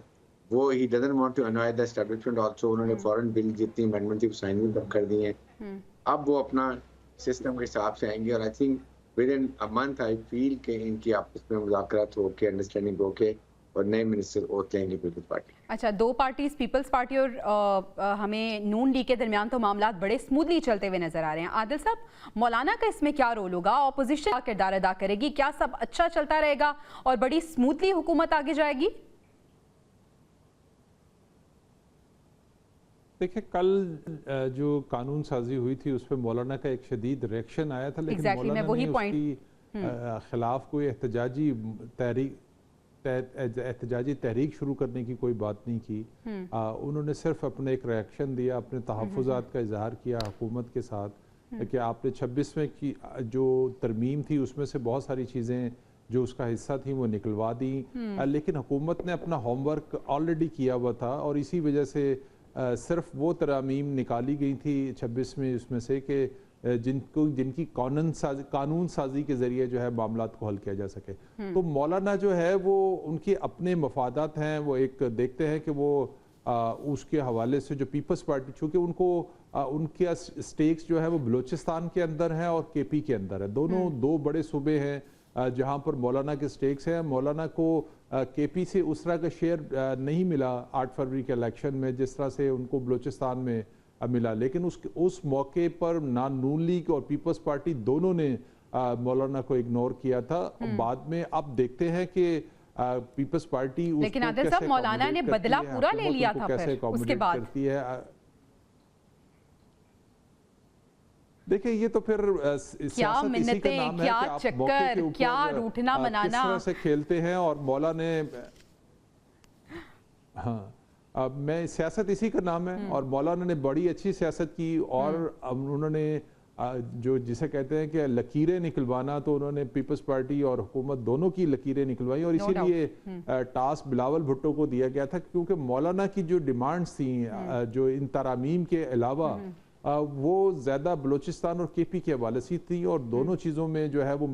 वो he doesn't want to annoy the establishment also. उन्होंने फॉरेन बिल जितनी अमेंडमेंट थी वो साइन भी कर दी हैं। अब वो अपना सिस्टम के हिसाब से आएंगे और I think with in a month I feel कि इनकी आपस में मुज़ाकरात होके अंडरस्टैंडिंग होके और नए मिनिस्टर ओथ लेंगे पीपल्स पार्टी। अच्छा, दो पार्टीज पीपल्स पार्टी और हमें नून लीग के दरमियान तो मामला बड़े स्मूथली चलते हुए नजर आ रहे हैं। आदिल साहब, मौलाना का इसमें क्या रोल होगा? ऑपोजिशन का किरदार अदा करेगी? क्या सब अच्छा चलता रहेगा और बड़ी स्मूथली हुकूमत आगे जाएगी? देखिए, कल जो कानून साजी हुई थी उस पर मौलाना का एक शदीद रिएक्शन आया था, लेकिन Exactly, मैं मौलाना वही ने point- उसकी खिलाफ कोई एहतजाजी तहरीक शुरू करने की कोई बात नहीं की। उन्होंने सिर्फ अपने एक रिएक्शन दिया, अपने तहफ़्फ़ुज़ात का इजहार किया हुकूमत के साथ कि आपने 26 की जो तरमीम थी उसमें से बहुत सारी चीज़ें जो उसका हिस्सा थी वो निकलवा दी, लेकिन हुकूमत ने अपना होमवर्क ऑलरेडी किया हुआ था और इसी वजह से सिर्फ वो तरामीम निकाली गई थी 26 में उसमें से कि जिनकी कानून साजी के ज़रिए जो है मामलात को हल किया जा सके। तो मौलाना जो है वो उनके अपने मफादात हैं, वो एक देखते हैं कि वो उसके हवाले से जो पीपल्स पार्टी, चूँकि उनको उनके स्टेक्स जो है वो बलूचिस्तान के अंदर हैं और केपी के अंदर है। दोनों दो बड़े सूबे हैं जहाँ पर मौलाना के स्टेक्स हैं। मौलाना को केपी से उस तरह का शेयर नहीं मिला 8 फरवरी के इलेक्शन में जिस तरह से उनको बलूचिस्तान में मिला, लेकिन उस मौके पर ना नून लीग और पीपल्स पार्टी दोनों ने मौलाना को इग्नोर किया था। बाद में अब देखते हैं कि पीपल्स पार्टी लेकिन आदिल साहब, मौलाना ने बदला पूरा ले लिया था फिर उसके बाद करती है। देखिए, ये तो फिर क्या मिन्नतें, क्या चक्कर, क्या रूठना मनाना, किस तरह से खेलते हैं। और मौला ने मैं सियासत इसी का नाम है और मौलाना ने बड़ी अच्छी सियासत की और उन्होंने जो जिसे कहते हैं कि लकीरें निकलवाना, तो उन्होंने पीपल्स पार्टी और हुकूमत दोनों की लकीरें निकलवाई और इसीलिए टास्क बिलावल भुट्टो को दिया गया था, क्योंकि मौलाना की जो डिमांड्स थी जो इन तरामीम के अलावा वो ज़्यादा बलूचिस्तान और केपी के हवाले से थी और दोनों चीज़ों में जो है वो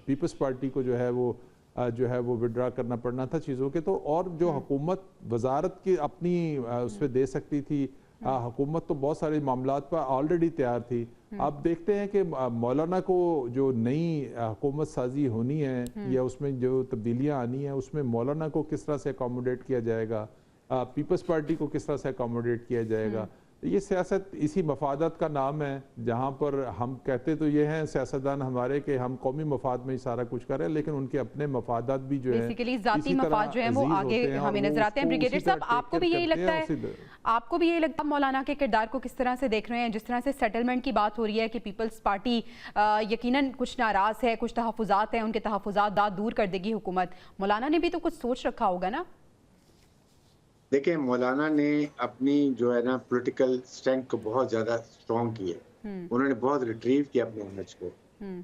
पीपल्स पार्टी को जो है वो विड्रा करना पड़ना था चीज़ों के। तो और जो हुकूमत वजारत की अपनी उस पर दे सकती थी, हुकूमत तो बहुत सारे मामलात पर ऑलरेडी तैयार थी। अब देखते हैं कि मौलाना को जो नई हुकूमत साजी होनी है या उसमें जो तब्दीलियाँ आनी है उसमें मौलाना को किस तरह से अकोमोडेट किया जाएगा, पीपल्स पार्टी को किस तरह से अकोमोडेट किया जाएगा। ये सियासत इसी मफादत का नाम है, जहाँ पर हम कहते तो ये हैं सियासतदान हमारे कि हम कौमी मफाद में ही सारा कुछ करें, लेकिन उनके अपने मफादात भी जो है बेसिकली जाती मफाद जो है वो आगे हमें नजर आते हैं। ब्रिगेडियर साहब, आपको भी यही लगता है, आपको भी यही लगता है मौलाना के किरदार को किस तरह से देख रहे हैं? जिस तरह से सेटलमेंट की बात हो रही है कि पीपल्स पार्टी यकीनन कुछ नाराज है, कुछ तहफ़्फ़ुज़ात हैं, उनके तहफ़्फ़ुज़ात दूर कर देगी हुकूमत, मौलाना ने भी तो कुछ सोच रखा होगा ना? देखिए, मौलाना ने अपनी जो है ना पॉलिटिकल स्ट्रेंथ को बहुत ज्यादा स्ट्रॉन्ग किया, उन्होंने बहुत रिट्रीव किया अपने इमेज को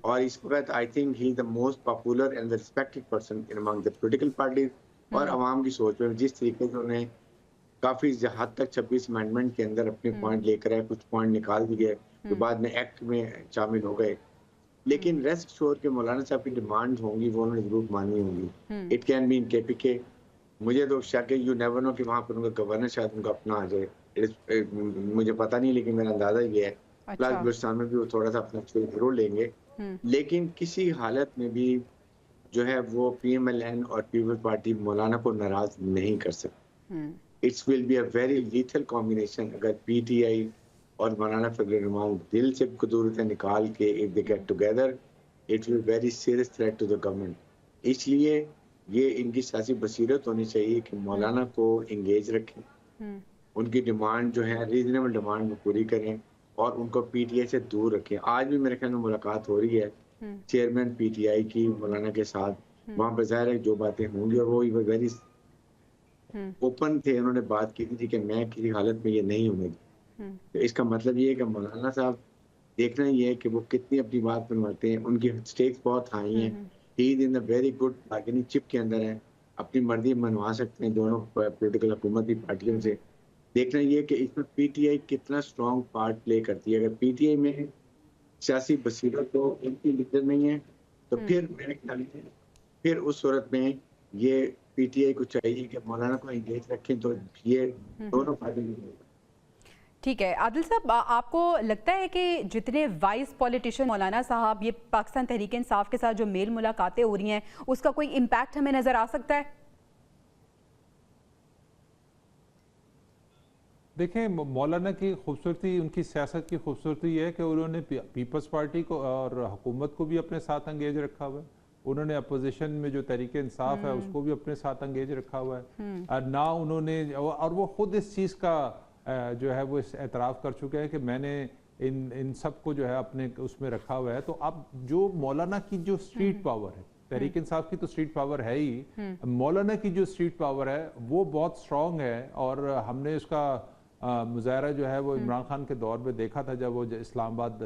और इस वक्त I think he the most popular and respected person in among the political parties और अवाम की सोच में। जिस तरीके से उन्हें काफी हद तक 26 अमेंडमेंट के अंदर अपने पॉइंट लेकर आए, कुछ पॉइंट निकाल दिए जो बाद में एक्ट में शामिल हो गए, लेकिन रेस्ट श्योर के मौलाना साहब की डिमांड होंगी वो उन्होंने जरूर मानी होंगी। It can be in KPK, मुझे तो शक है, यू नेवर नो कि वहाँ पर उनका गवर्नर शायद उनका अपना आ जाए, मुझे पता नहीं, लेकिन मेरा अंदाजा ये है। प्लस बलूचिस्तान में भी वो थोड़ा सा अपना जरूर लेंगे, लेकिन किसी हालत में भी जो है वो PMLN और पीपल्स पार्टी मौलाना को नाराज नहीं कर सकते। It's will be a very lethal combination अगर PTI और मौलाना फजल रहमान दिल से कुदरतें निकाल के if they get together, it will very serious threat to the government. इसलिए ये इनकी सियासी बसीरत होनी चाहिए कि मौलाना को इंगेज रखें, उनकी डिमांड जो है रीजनेबल डिमांड वो पूरी करें और उनको PTI से दूर रखें। आज भी मेरे ख्याल में मुलाकात हो रही है चेयरमैन PTI की मौलाना के साथ, वहाँ पर ज़ाहिर है जो बातें होंगी और वो वेरी ओपन थे, उन्होंने बात की थी कि मैं किसी हालत में ये नहीं होने दी। तो इसका मतलब ये है कि मौलाना साहब देखना ये है कि वो कितनी अपनी बात बनवाते हैं, उनकी स्टेक्स बहुत हाई हैं, he is in the very good bargaining chip के अंदर है, अपनी मर्जी मनवा सकते हैं दोनों पॉलिटिकल हुकूमती पार्टियों से। देखना ये कि इसमें PTI कितना स्ट्रॉन्ग पार्ट प्ले करती है। अगर PTI में सियासी बसीरत तो इनकी लीडर नहीं है तो फिर मेरे ख्याल में फिर उस सूरत में ये पीटीआई को चाहिए कि मौलाना को एंगेज रखें, तो ये दोनों फायदे मिलेंगे। ठीक है आदिल साहब, आपको लगता है कि जितने वाइस पॉलिटिशियन मौलाना साहब, ये पाकिस्तान तहरीक इंसाफ के साथ जो मेल मुलाकातें हो रही हैं, उसका कोई इम्पैक्ट हमें नजर आ सकता है? देखें, मौलाना की खूबसूरती, उनकी सियासत की खूबसूरती है कि उन्होंने पीपल्स पार्टी को और हुकूमत को भी अपने साथ अंगेज रखा हुआ है। उन्होंने अपोजिशन में जो तहरीक इंसाफ है उसको भी अपने साथ अंगेज रखा हुआ है। और ना उन्होंने, और वो खुद इस चीज़ का जो है वो एतराफ़ कर चुके हैं कि मैंने इन सब को जो है अपने उसमें रखा हुआ है। तो अब जो मौलाना की जो स्ट्रीट पावर है, तहरीक इंसाफ की तो स्ट्रीट पावर है ही, मौलाना की जो स्ट्रीट पावर है वो बहुत स्ट्रॉन्ग है। और हमने उसका मुजाहरा जो है वो इमरान खान के दौर में देखा था, जब वो इस्लामाबाद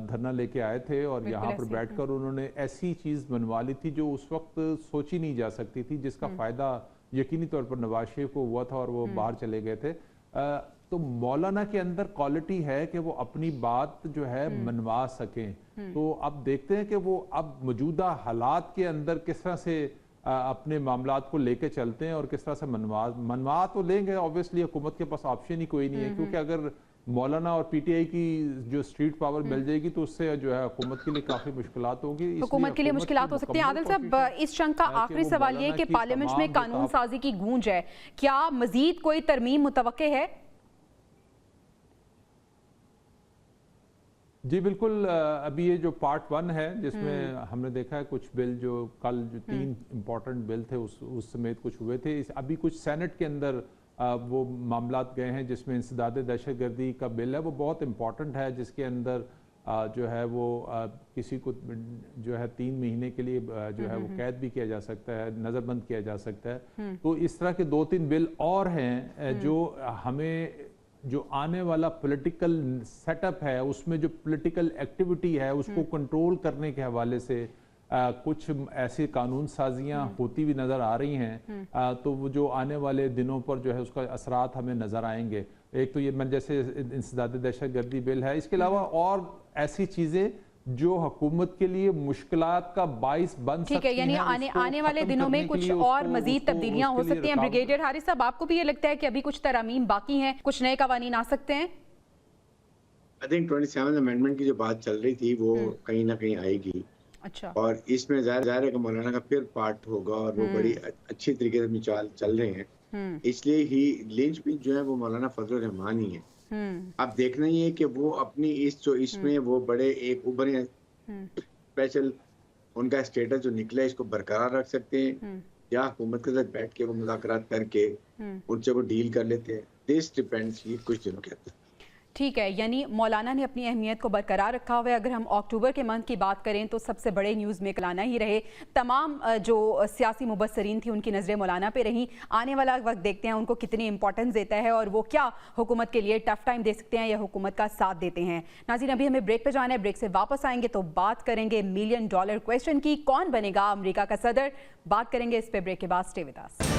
धरना लेके आए थे और यहाँ पर बैठकर उन्होंने ऐसी चीज़ बनवा ली थी जो उस वक्त सोची नहीं जा सकती थी, जिसका फ़ायदा यकीनी तौर पर नवाज शरीफ को हुआ था और वो बाहर चले गए थे। तो मौलाना के अंदर क्वालिटी है कि वो अपनी बात जो है मनवा सकें। तो अब देखते हैं कि वो अब मौजूदा हालात के अंदर किस तरह से अपने मामलात को लेके चलते हैं और किस तरह से मनवा तो लेंगे। ऑब्वियसली हुकूमत के पास ऑप्शन ही कोई नहीं है, क्योंकि अगर मौलाना और पीटीआई की जो स्ट्रीट पावर मिल जाएगी तो उससे जो है हुकूमत के लिए काफी मुश्किलात होगी, हुकूमत के लिए मुश्किलात हो सकती है। आदिल साहब, इस जंग का आखिरी सवाल ये कि पार्लियामेंट में कानून साजी की गूंज है, क्या मजीद कोई तरमीम मुतवक्के है? जी बिल्कुल। अभी ये जो पार्ट 1 है जिसमें हमने देखा है कुछ बिल जो कल जो 3 इम्पोर्टेंट बिल थे उस समेत कुछ हुए थे। अभी कुछ सेनेट के अंदर वो मामलात गए हैं जिसमें इंसदाद दहशतगर्दी का बिल है, वो बहुत इम्पोर्टेंट है, जिसके अंदर जो है वो किसी को जो है 3 महीने के लिए जो है वो कैद भी किया जा सकता है, नज़रबंद किया जा सकता है। तो इस तरह के 2-3 बिल और हैं जो हमें जो आने वाला पॉलिटिकल सेटअप है उसमें जो पॉलिटिकल एक्टिविटी है उसको कंट्रोल करने के हवाले से कुछ ऐसी कानून साजियां होती भी नज़र आ रही हैं। तो वो जो आने वाले दिनों पर जो है उसका असरात हमें नज़र आएंगे। एक तो ये जैसे इंसदाद दहशतगर्दी बिल है, इसके अलावा और ऐसी चीज़ें जो हुकूमत के लिए मुश्किलात का बाइस बन सकती हैं। ठीक है, यानी आने वाले दिनों में कुछ और मजीद तब्दीलियां हो सकती हैं। ब्रिगेडियर हारिस साहब, आपको भी ये लगता है कि अभी कुछ तरमीम बाकी हैं, कुछ नए कवानीन आ सकते हैं? आई थिंक 27 अमेंडमेंट की जो बात चल रही थी वो कहीं ना कहीं आएगी। अच्छा। और इसमें जाहिर है कि मौलाना का फिर पार्ट होगा और वो बड़ी अच्छी तरीके से चल रहे हैं। इसलिए ही लिंच भी जो है वो मौलाना फजल रहमान ही है। अब देखना ही है कि वो अपनी इसमें वो बड़े एक उभरे स्पेशल उनका स्टेटस जो निकला इसको बरकरार रख सकते हैं या हुकूमत के साथ बैठ के वो मुज़ाकरात करके उनसे वो डील कर लेते हैं। दिस डिपेंड्स ये कुछ दिनों के अंदर। ठीक है, यानी मौलाना ने अपनी अहमियत को बरकरार रखा हुआ है। अगर हम अक्टूबर के मंथ की बात करें तो सबसे बड़े न्यूज़ में मौलाना ही रहे। तमाम जो सियासी मुबस्सरीन थी उनकी नज़रें मौलाना पे रहीं। आने वाला वक्त देखते हैं उनको कितनी इंपॉर्टेंस देता है और वो क्या हुकूमत के लिए टफ टाइम दे सकते हैं या हुकूमत का साथ देते हैं। नाज़रीन, अभी हमें ब्रेक पे जाना है। ब्रेक से वापस आएंगे तो बात करेंगे $1 मिलियन क्वेश्चन की, कौन बनेगा अमेरिका का सदर। बात करेंगे इस पे ब्रेक के बाद। Stay with us.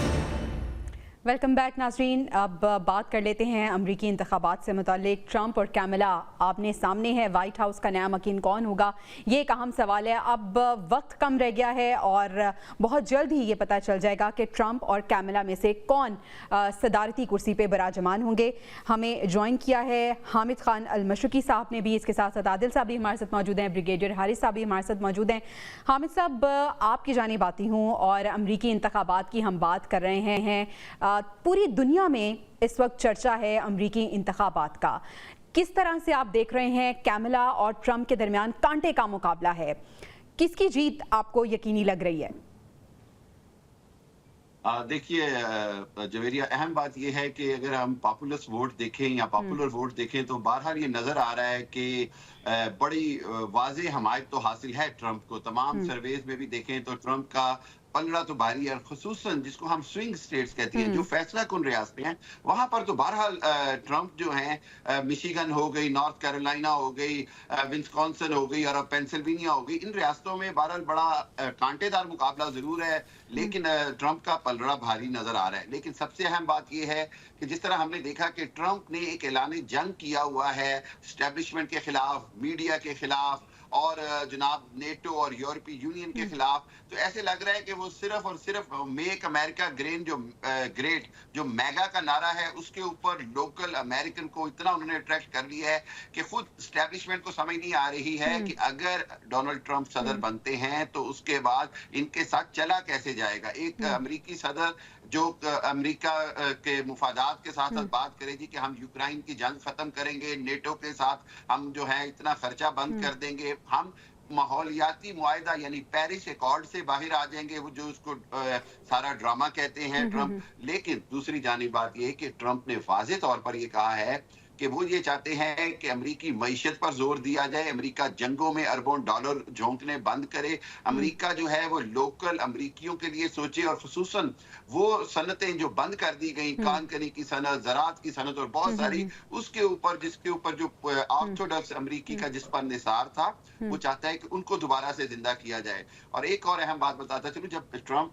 Welcome back नाज़रीन। अब बात कर लेते हैं अमरीकी इंतखाबात से मुताल्लिक। ट्रंप और कैमला आपने सामने है। वाइट हाउस का नया मकीन कौन होगा, ये एक अहम सवाल है। अब वक्त कम रह गया है और बहुत जल्द ही ये पता चल जाएगा कि ट्रंप और कैमला में से कौन सदारती कुर्सी पे बराजमान होंगे। हमें ज्वाइन किया है हामिद खान अल-मशरकी साहब ने भी, इसके साथ साथ आदिल साहब भी हमारे साथ मौजूद हैं, ब्रिगेडियर हारिस साहब भी हमारे साथ मौजूद हैं। हामिद साहब, आपकी जानिब आती हूँ और अमरीकी इंतखाबात की हम बात कर रहे हैं। पूरी दुनिया में इस वक्त चर्चा है अमरीकी इंतखाबात का। किस तरह से आप देख रहे हैं कैमला और ट्रंप के दरमियान कांटे का मुकाबला है, किसकी जीत आपको यकीनी लग रही है? देखिए जवेरिया, अहम बात यह है कि अगर हम पॉपुलर वोट देखें या पॉपुलर वोट देखें तो बहरहाल ये नजर आ रहा है कि बड़ी वाज़ेह हमायत तो हासिल है ट्रंप को। तमाम सर्वेज में भी देखें तो ट्रंप का पलड़ा तो भारी है, खुसूसन जिसको हम स्विंग स्टेट्स कहते हैं, जो फैसला कुन रियासतें हैं, वहां पर तो बहरहाल ट्रंप जो हैं, मिशिगन हो गई, नॉर्थ कैरोलिना हो गई, विस्कॉन्सिन हो गई और अब पेंसिल्वेनिया हो गई, इन रियासतों में बहरहाल बड़ा कांटेदार मुकाबला जरूर है, लेकिन ट्रंप का पलड़ा भारी नजर आ रहा है। लेकिन सबसे अहम बात यह है कि जिस तरह हमने देखा कि ट्रंप ने एक ऐलान जंग किया हुआ है एस्टेब्लिशमेंट के खिलाफ, मीडिया के खिलाफ और जनाब नेटो और यूरोपीय यूनियन के खिलाफ, तो ऐसे लग रहा है कि वो सिर्फ और सिर्फ मेक अमेरिका ग्रेट जो मेगा का नारा है उसके ऊपर लोकल अमेरिकन को इतना उन्होंने अट्रैक्ट कर लिया है कि खुद स्टैब्लिशमेंट को समझ नहीं आ रही है कि अगर डोनाल्ड ट्रंप सदर बनते हैं तो उसके बाद इनके साथ चला कैसे जाएगा। एक अमेरिकी सदर जो अमेरिका के मुफादात के साथ बात करेगी कि हम यूक्रेन की जंग खत्म करेंगे, नेटो के साथ हम जो है इतना खर्चा बंद कर देंगे, हम माहौलियाती मुआहदा यानी पेरिस एकॉर्ड से बाहर आ जाएंगे, वो जो उसको सारा ड्रामा कहते हैं ट्रंप। लेकिन दूसरी जानिब बात यह कि ट्रंप ने वाज़ेह तौर पर यह कहा है कि वो ये चाहते हैं कि अमेरिकी मईशत पर जोर दिया जाए, अमेरिका जंगों में अरबों डॉलर झोंकने बंद करे, अमेरिका जो है वो लोकल अमेरिकियों के लिए सोचे और खुसूसन वो सनतें जो बंद कर दी गई, कान कनी की सनत, ज़राअत की सनत और बहुत सारी, उसके ऊपर जिसके ऊपर जो ऑर्थोडॉक्स अमेरिकी का जिस पर निसार था, वो चाहता है कि उनको दोबारा से जिंदा किया जाए। और एक और अहम बात बताता चलूं, जब ट्रंप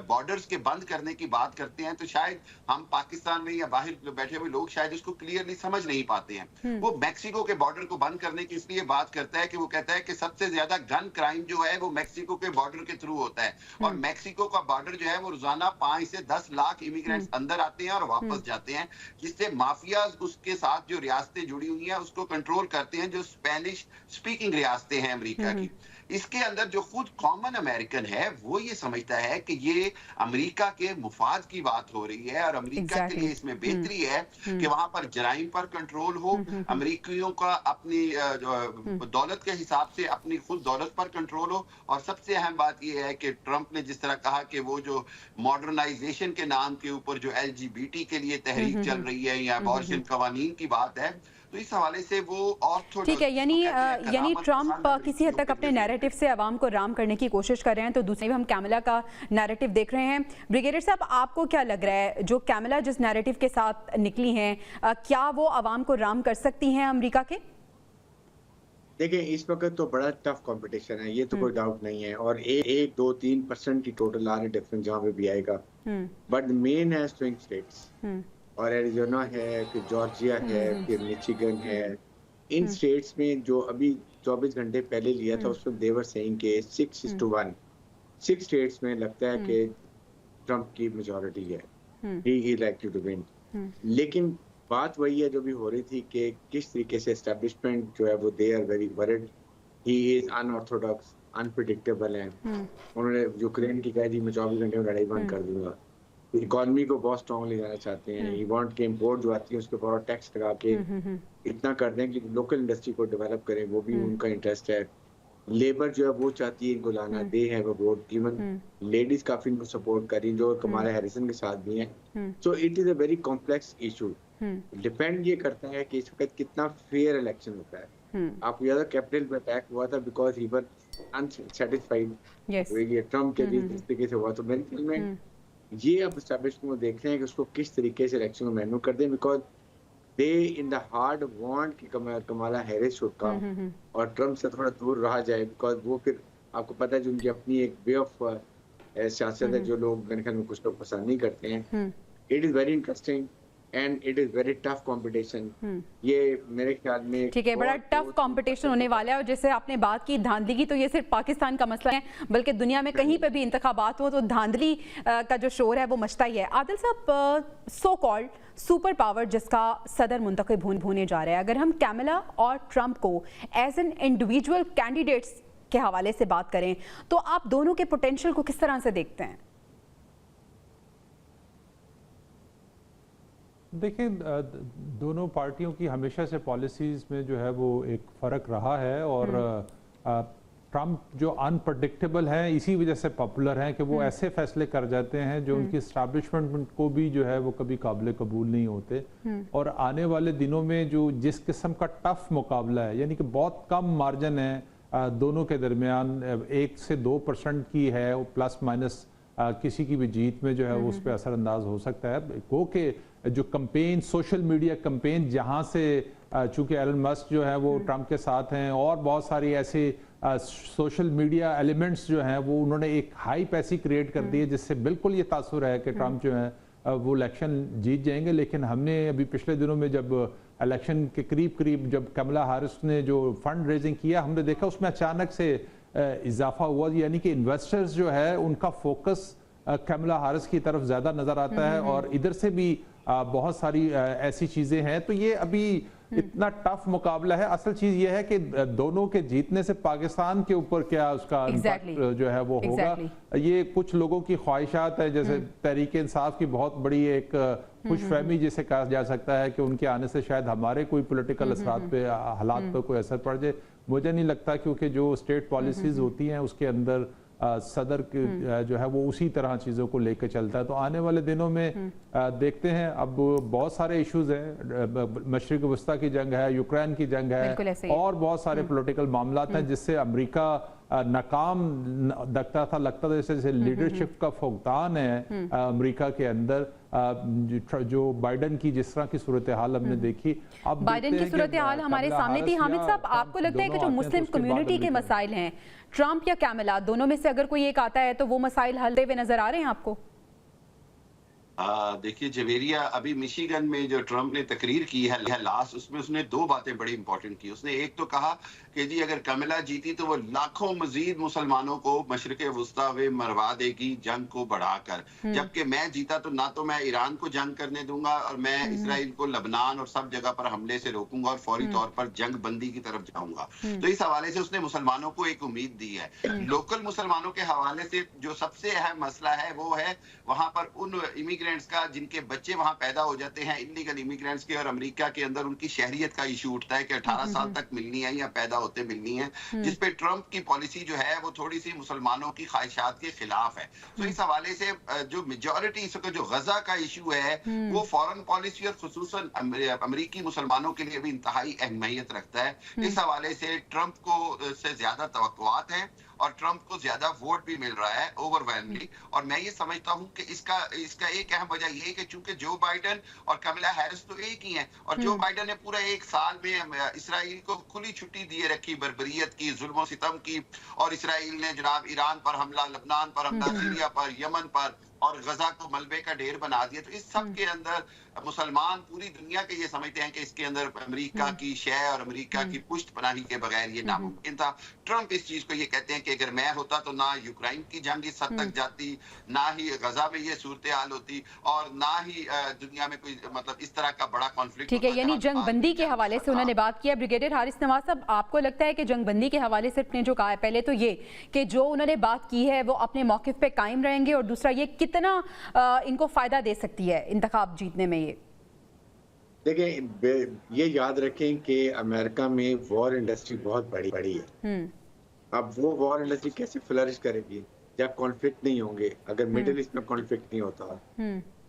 बॉर्डर्स के बंद करने की बात करते हैं तो शायद हम पाकिस्तान में या बाहर बैठे हुए लोग शायद उसको क्लियरली समझ नहीं पाते हैं। वो मैक्सिको के बॉर्डर को बंद करने की इसलिए बात करता है कि वो कहता है कि सबसे ज्यादा गन क्राइम जो है वो मैक्सिको के बॉर्डर के थ्रू होता है, और मैक्सिको का बॉर्डर जो है वो रोजाना 5 से 10 लाख इमिग्रेंट्स अंदर आते हैं और वापस जाते हैं, जिससे माफियाज उसके साथ जो रियासतें जुड़ी हुई हैं उसको कंट्रोल करते हैं, जो स्पेनिश स्पीकिंग रियासतें हैं अमेरिका की। इसके अंदर जो खुद कॉमन अमेरिकन है वो ये समझता है कि ये अमेरिका के मुफाद की बात हो रही है और अमेरिका के लिए इसमें बेहतरी है कि वहां पर जराइम पर कंट्रोल हो, अमेरिकियों का अपनी दौलत के हिसाब से अपनी खुद दौलत पर कंट्रोल हो। और सबसे अहम बात यह है कि ट्रंप ने जिस तरह कहा कि वो जो मॉडर्नाइजेशन के नाम के ऊपर जो LGBT के लिए तहरीक चल रही है या अबॉर्शन कवानीन की बात है, तो इस हवाले से वो ठीक है, यानी ट्रंप किसी हद तक अपने नैरेटिव से आवाम को राम करने की कोशिश कर रहे हैं। तो दूसरी हम कैमला का नैरेटिव देख रहे हैं। ब्रिगेडियर साहब, आपको क्या लग रहा है, जो कैमला जिस नैरेटिव के साथ निकली हैं, क्या वो आवाम को राम कर सकती हैं अमेरिका के? देखिए, इस वक्त तो बड़ा टफ कंपटीशन है, ये तो कोई डाउट नहीं है, और 1-2-3% की टोटल आ रही डिफरेंस जहाँ पे भी आएगा, बट मेन है स्विंग स्टेट्स, और एरिजोना है, फिर जॉर्जिया है, फिर मिशिगन है। इन स्टेट्स में जो अभी 24 घंटे पहले लिया था उसमें देवर सेइंग के 6-1 6 स्टेट्स में लगता है कि ट्रंप की मेजॉरिटी है, he is likely to win. लेकिन बात वही है जो भी हो रही थी कि किस तरीके से एस्टेब्लिशमेंट जो है वो they are very worried, he is unorthodox, unpredictable है। उन्होंने यूक्रेन की कहा जी मैं 24 घंटे में लड़ाई बंद कर दूंगा, इकोनॉमी को बहुत स्ट्रॉन्ग ले जाना चाहते हैं, ही वांट के इंपोर्ट जो आती है उसके ऊपर टैक्स लगा के इतना कर दें कि लोकल इंडस्ट्री को डेवलप करें, वो भी उनका इंटरेस्ट है। लेबर जो है वो चाहती है इनको लाना, they have a vote, even ladies काफी इनको सपोर्ट कर रही जो कमाला हैरिसन के साथ भी हैं। So it is a very complex issue. Depend ये करता है कि इस वक्त कितना फेयर इलेक्शन होता है। आपको याद है कैपिटल में अटैक हुआ था बिकॉज ही वर अनसैटिस्फाइड, ये ट्रंप के लिए इस तरीके से हुआ। तो मेरे ख्याल में ये अब एस्टैब्लिशमेंट को देख रहे हैं कि उसको किस तरीके से इलेक्शन को मैन्यू कर दें, because they in the heart want कि कमाला हैरिस शुड कम और ट्रंप से थोड़ा दूर रहा जाए, बिकॉज वो फिर आपको पता है जो उनकी अपनी एक वे ऑफ सियासत है जो लोग मेरे ख्याल में कुछ लोग पसंद नहीं करते हैं। It is very interesting and it is very tough competition. ये मेरे ख्याल में ठीक है, बड़ा टफ कंपटीशन होने वाला है। और जैसे आपने बात की धांधली की, तो ये सिर्फ पाकिस्तान का मसला है, बल्कि दुनिया में कहीं पे भी इंतखाबात हो तो धांधली का जो शोर है वो मचता ही है। आदिल साहब, सो कॉल्ड सुपर पावर जिसका सदर मुंतखब होने जा रहा है, अगर हम कैमला और ट्रंप को एज एन इंडिविजुअल कैंडिडेट्स के हवाले से बात करें तो आप दोनों के पोटेंशियल को किस तरह से देखते हैं? देखिए, दोनों पार्टियों की हमेशा से पॉलिसीज़ में जो है वो एक फ़र्क रहा है, और ट्रंप जो अनप्रडिक्टेबल हैं इसी वजह से पॉपुलर हैं कि वो ऐसे फैसले कर जाते हैं जो उनकी इस्टेब्लिशमेंट को भी जो है वो कभी काबिल कबूल नहीं होते। और आने वाले दिनों में जो जिस किस्म का टफ मुकाबला है, यानी कि बहुत कम मार्जिन है दोनों के दरमियान, 1 से 2% की है, प्लस माइनस किसी की भी जीत में जो है उस पर असरअंदाज हो सकता है। गो के जो कंपेन, सोशल मीडिया कंपेन, जहां से चूंकि एलन मस्क जो है वो ट्रंप के साथ हैं और बहुत सारी ऐसे सोशल मीडिया एलिमेंट्स जो हैं वो उन्होंने एक हाइप ऐसी क्रिएट कर दी है जिससे बिल्कुल ये तासुर है कि ट्रंप जो है वो इलेक्शन जीत जाएंगे। लेकिन हमने अभी पिछले दिनों में जब इलेक्शन के करीब करीब जब कमला हारिस ने जो फंड रेजिंग किया, हमने देखा उसमें अचानक से इजाफा हुआ, यानी कि इन्वेस्टर्स जो है उनका फोकस कमला हारिस की तरफ ज़्यादा नज़र आता है और इधर से भी बहुत सारी ऐसी चीज़ें हैं। तो ये अभी इतना टफ मुकाबला है। असल चीज़ ये है कि दोनों के जीतने से पाकिस्तान के ऊपर क्या उसका इम्पैक्ट जो है वो होगा। ये कुछ लोगों की ख्वाहिशात है, जैसे तहरीक इंसाफ की बहुत बड़ी एक खुशफहमी जिसे कहा जा सकता है कि उनके आने से शायद हमारे कोई पॉलिटिकल असरात पे, हालात पे कोई असर पड़ जाए। मुझे नहीं लगता, क्योंकि जो स्टेट पॉलिसीज होती हैं उसके अंदर सदर जो है वो उसी तरह चीज़ों को लेकर चलता है। तो आने वाले दिनों में देखते हैं। अब बहुत सारे इश्यूज हैं, मशरिक वस्ता की जंग है, यूक्रेन की जंग है और बहुत सारे पॉलिटिकल मामलात हैं जिससे अमेरिका नाकाम लगता था जैसे लीडरशिप का फुकदान है अमेरिका के अंदर। जो बाइडन की जिस तरह की सूरत हाल हमने देखी, अब बाइडन की सूरत हाल हमारे सामने थी। हामिद साहब, आपको लगता है कि जो मुस्लिम कम्युनिटी के मसाइल हैं, ट्रंप या कैमला, दोनों में से अगर कोई एक आता है तो वो मसाइल हल हुए नजर आ रहे हैं आपको? देखिए जवेरिया, अभी मिशिगन में जो ट्रंप ने तकरीर की है लास्ट, उसमें उसने दो बातें बड़ी इंपॉर्टेंट की। उसने एक तो कहा कि जी अगर कमला जीती तो वो लाखों मजीद मुसलमानों को मशरिक वस्ता में मरवा देगी जंग को बढ़ाकर, जबकि मैं जीता तो ना तो मैं ईरान को जंग करने दूंगा और मैं इसराइल को लबनान और सब जगह पर हमले से रोकूंगा और फौरी तौर पर जंग बंदी की तरफ जाऊंगा। तो इस हवाले से उसने मुसलमानों को एक उम्मीद दी है। लोकल मुसलमानों के हवाले से जो सबसे अहम मसला है वो है वहां पर उन इमिग्रेंट्स का जिनके बच्चे वहां पैदा हो जाते हैं, इलीगल इमिग्रेंट्स के, और अमेरिका के अंदर उनकी शहरियत का इशू उठता है कि 18 साल तक मिलनी है या पैदा होते मिलनी है, जिसपे ट्रंप की पॉलिसी जो है वो थोड़ी सी मुसलमानों की ख्वाहिशात के खिलाफ है। तो इस हवाले से जो मेजॉरिटी इसका जो गजा का इशू है वो फॉरेन पॉलिसी और खुसूसन अमेरिकी मुसलमानों के लिए भी इंतहाई अहमियत रखता है। इस हवाले से ट्रंप को से ज्यादा तवक्कुआत है और ट्रंप को ज्यादा वोट भी मिल रहा है ओवरवेलमिंगली। और मैं ये समझता हूं कि इसका एक अहम वजह ये है कि चूंकि जो बाइडन और कमला हैरिस तो एक ही हैं, और जो बाइडन ने पूरा एक साल में इसराइल को खुली छुट्टी दिए रखी बर्बरियत की, जुल्म सितम की, और इसराइल ने जनाब ईरान पर हमला, लबनान पर हमला, सीरिया पर, यमन पर और गजा को मलबे का ढेर बना दिया। तो इस सब के अंदर मुसलमान पूरी दुनिया के ये समझते हैं कि इसके अंदर अमेरिका की शय और अमेरिका की पुष्ट पनाही के बगैर ये नामुमकिन था। ट्रंप इस चीज को ये कहते हैं कि अगर मैं होता तो ना यूक्रेन की जंग इस हद तक जाती, ना ही गजा में ये सूरत हाल होती, और ना ही दुनिया में कोई मतलब इस तरह का बड़ा कॉन्फ्लिक्ट। ठीक है, यानी जंग बंदी के हवाले से उन्होंने बात किया। ब्रिगेडियर हारिस नवाज साहब, आपको लगता है कि जंग बंदी के हवाले से ने जो कहा है, पहले तो ये कि जो उन्होंने बात की है वो अपने मौक़िफ़ पे कायम रहेंगे, और दूसरा ये कितना इनको फायदा दे सकती है इंतखाब जीतने में? ये देखिए, ये याद रखें कि अमेरिका में वॉर इंडस्ट्री बहुत बड़ी है। अब वो वॉर इंडस्ट्री कैसे फ्लरिश करेगी जब कॉन्फ्लिक्ट नहीं होंगे? अगर मिडिल ईस्ट में कॉन्फ्लिक्ट नहीं होता,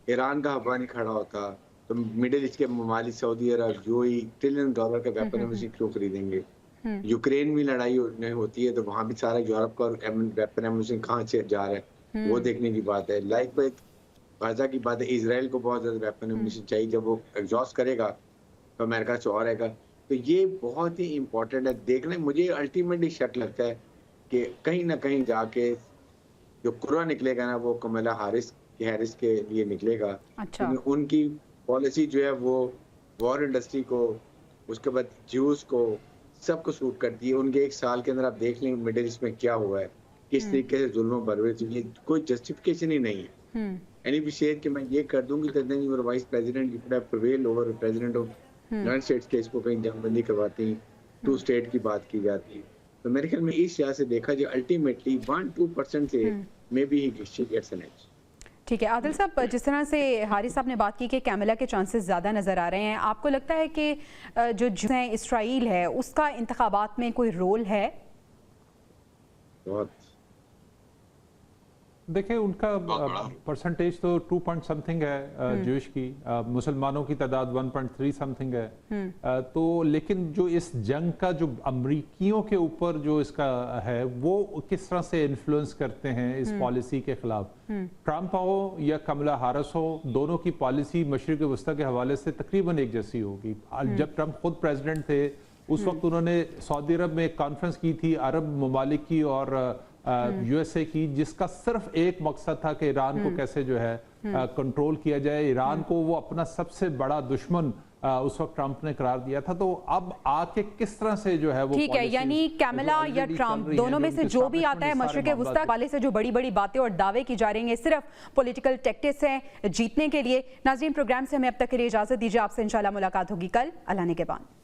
ईरान का हवा नहीं खड़ा होता, तो मिडिल ईस्ट के ममालिक सऊदी अरब यूएई $1 ट्रिलियन का वेपन एमिशन क्यों खरीदेंगे? यूक्रेन में लड़ाई होती है तो वहां भी सारा यूरोप का वेपन एमिशन कहाँ से जा रहा है वो देखने की बात है। लाइक गाजा की बात है, इजराइल को बहुत ज्यादा वेपन एमिशन चाहिए, जब वो एग्जॉस्ट करेगा तो अमेरिका से और आएगा। तो ये बहुत ही इंपॉर्टेंट है देखना। मुझे अल्टीमेटली शक लगता है कि कहीं ना कहीं जाके जो कुर्रा निकलेगा ना वो कमला हैरिस के लिए निकलेगा। अच्छा। उनकी पॉलिसी जो है वो वॉर इंडस्ट्री को, उसके बाद ज्यूज को, सबको सूट करती है। उनके एक साल के अंदर आप देख लें मिडिल ईस्ट में क्या हुआ है, किस तरीके से जुल्म बर्बरी, कोई जस्टिफिकेशन ही नहीं है। एनी भी शेयर कि मैं ये कर दूंगी तो then your vice president you could have prevail over president of United States के इसको कहीं जंगबंदी करवाती, 2 स्टेट की बात की जाती। तो मेरे ख्याल में इस यहाँ से देखा जाए अल्टीमेटली 1-2% से maybe he gets an edge. ठीक है आदिल साहब, जिस तरह से हारिस साहब ने बात की कि कैमला के चांसेस ज़्यादा नज़र आ रहे हैं, आपको लगता है कि जो इसराइल है उसका इंतखाबात में कोई रोल है? बहुत देखिए, उनका परसेंटेज तो 2 पॉइंट समथिंग है ज्यूश की, मुसलमानों की तादाद 1.3 समथिंग है। तो लेकिन जो इस जंग का जो अमरीकियों के ऊपर जो इसका है वो किस तरह से इन्फ्लुएंस करते हैं इस पॉलिसी के खिलाफ, ट्रंप हो या कमला हैरिस हो, दोनों की पॉलिसी मशरिक वस्ता के हवाले से तकरीबन एक जैसी होगी। जब ट्रंप खुद प्रेसिडेंट थे उस वक्त उन्होंने सऊदी अरब में एक कॉन्फ्रेंस की थी अरब ममालिक की और यूएसए की, जिसका सिर्फ एक मकसद था कि ईरान को कैसे जो है कंट्रोल किया जाए। ईरान को वो अपना सबसे बड़ा दुश्मन उस वक्त ट्रंप ने करार दिया था। तो अब आके किस तरह से जो है वो ठीक है, यानी कैमला या ट्रंप दोनों में से जो भी आता है मशरिक़ वस्ता वाले से जो बड़ी बड़ी बातें और दावे की जा रही हैं सिर्फ पॉलिटिकल टैक्टिक्स हैं जीतने के लिए। नाज़रीन, प्रोग्राम से हमें अब तक के लिए इजाजत दीजिए। आपसे इंशाल्लाह मुलाकात होगी कल। अल्लाह ने के बाद।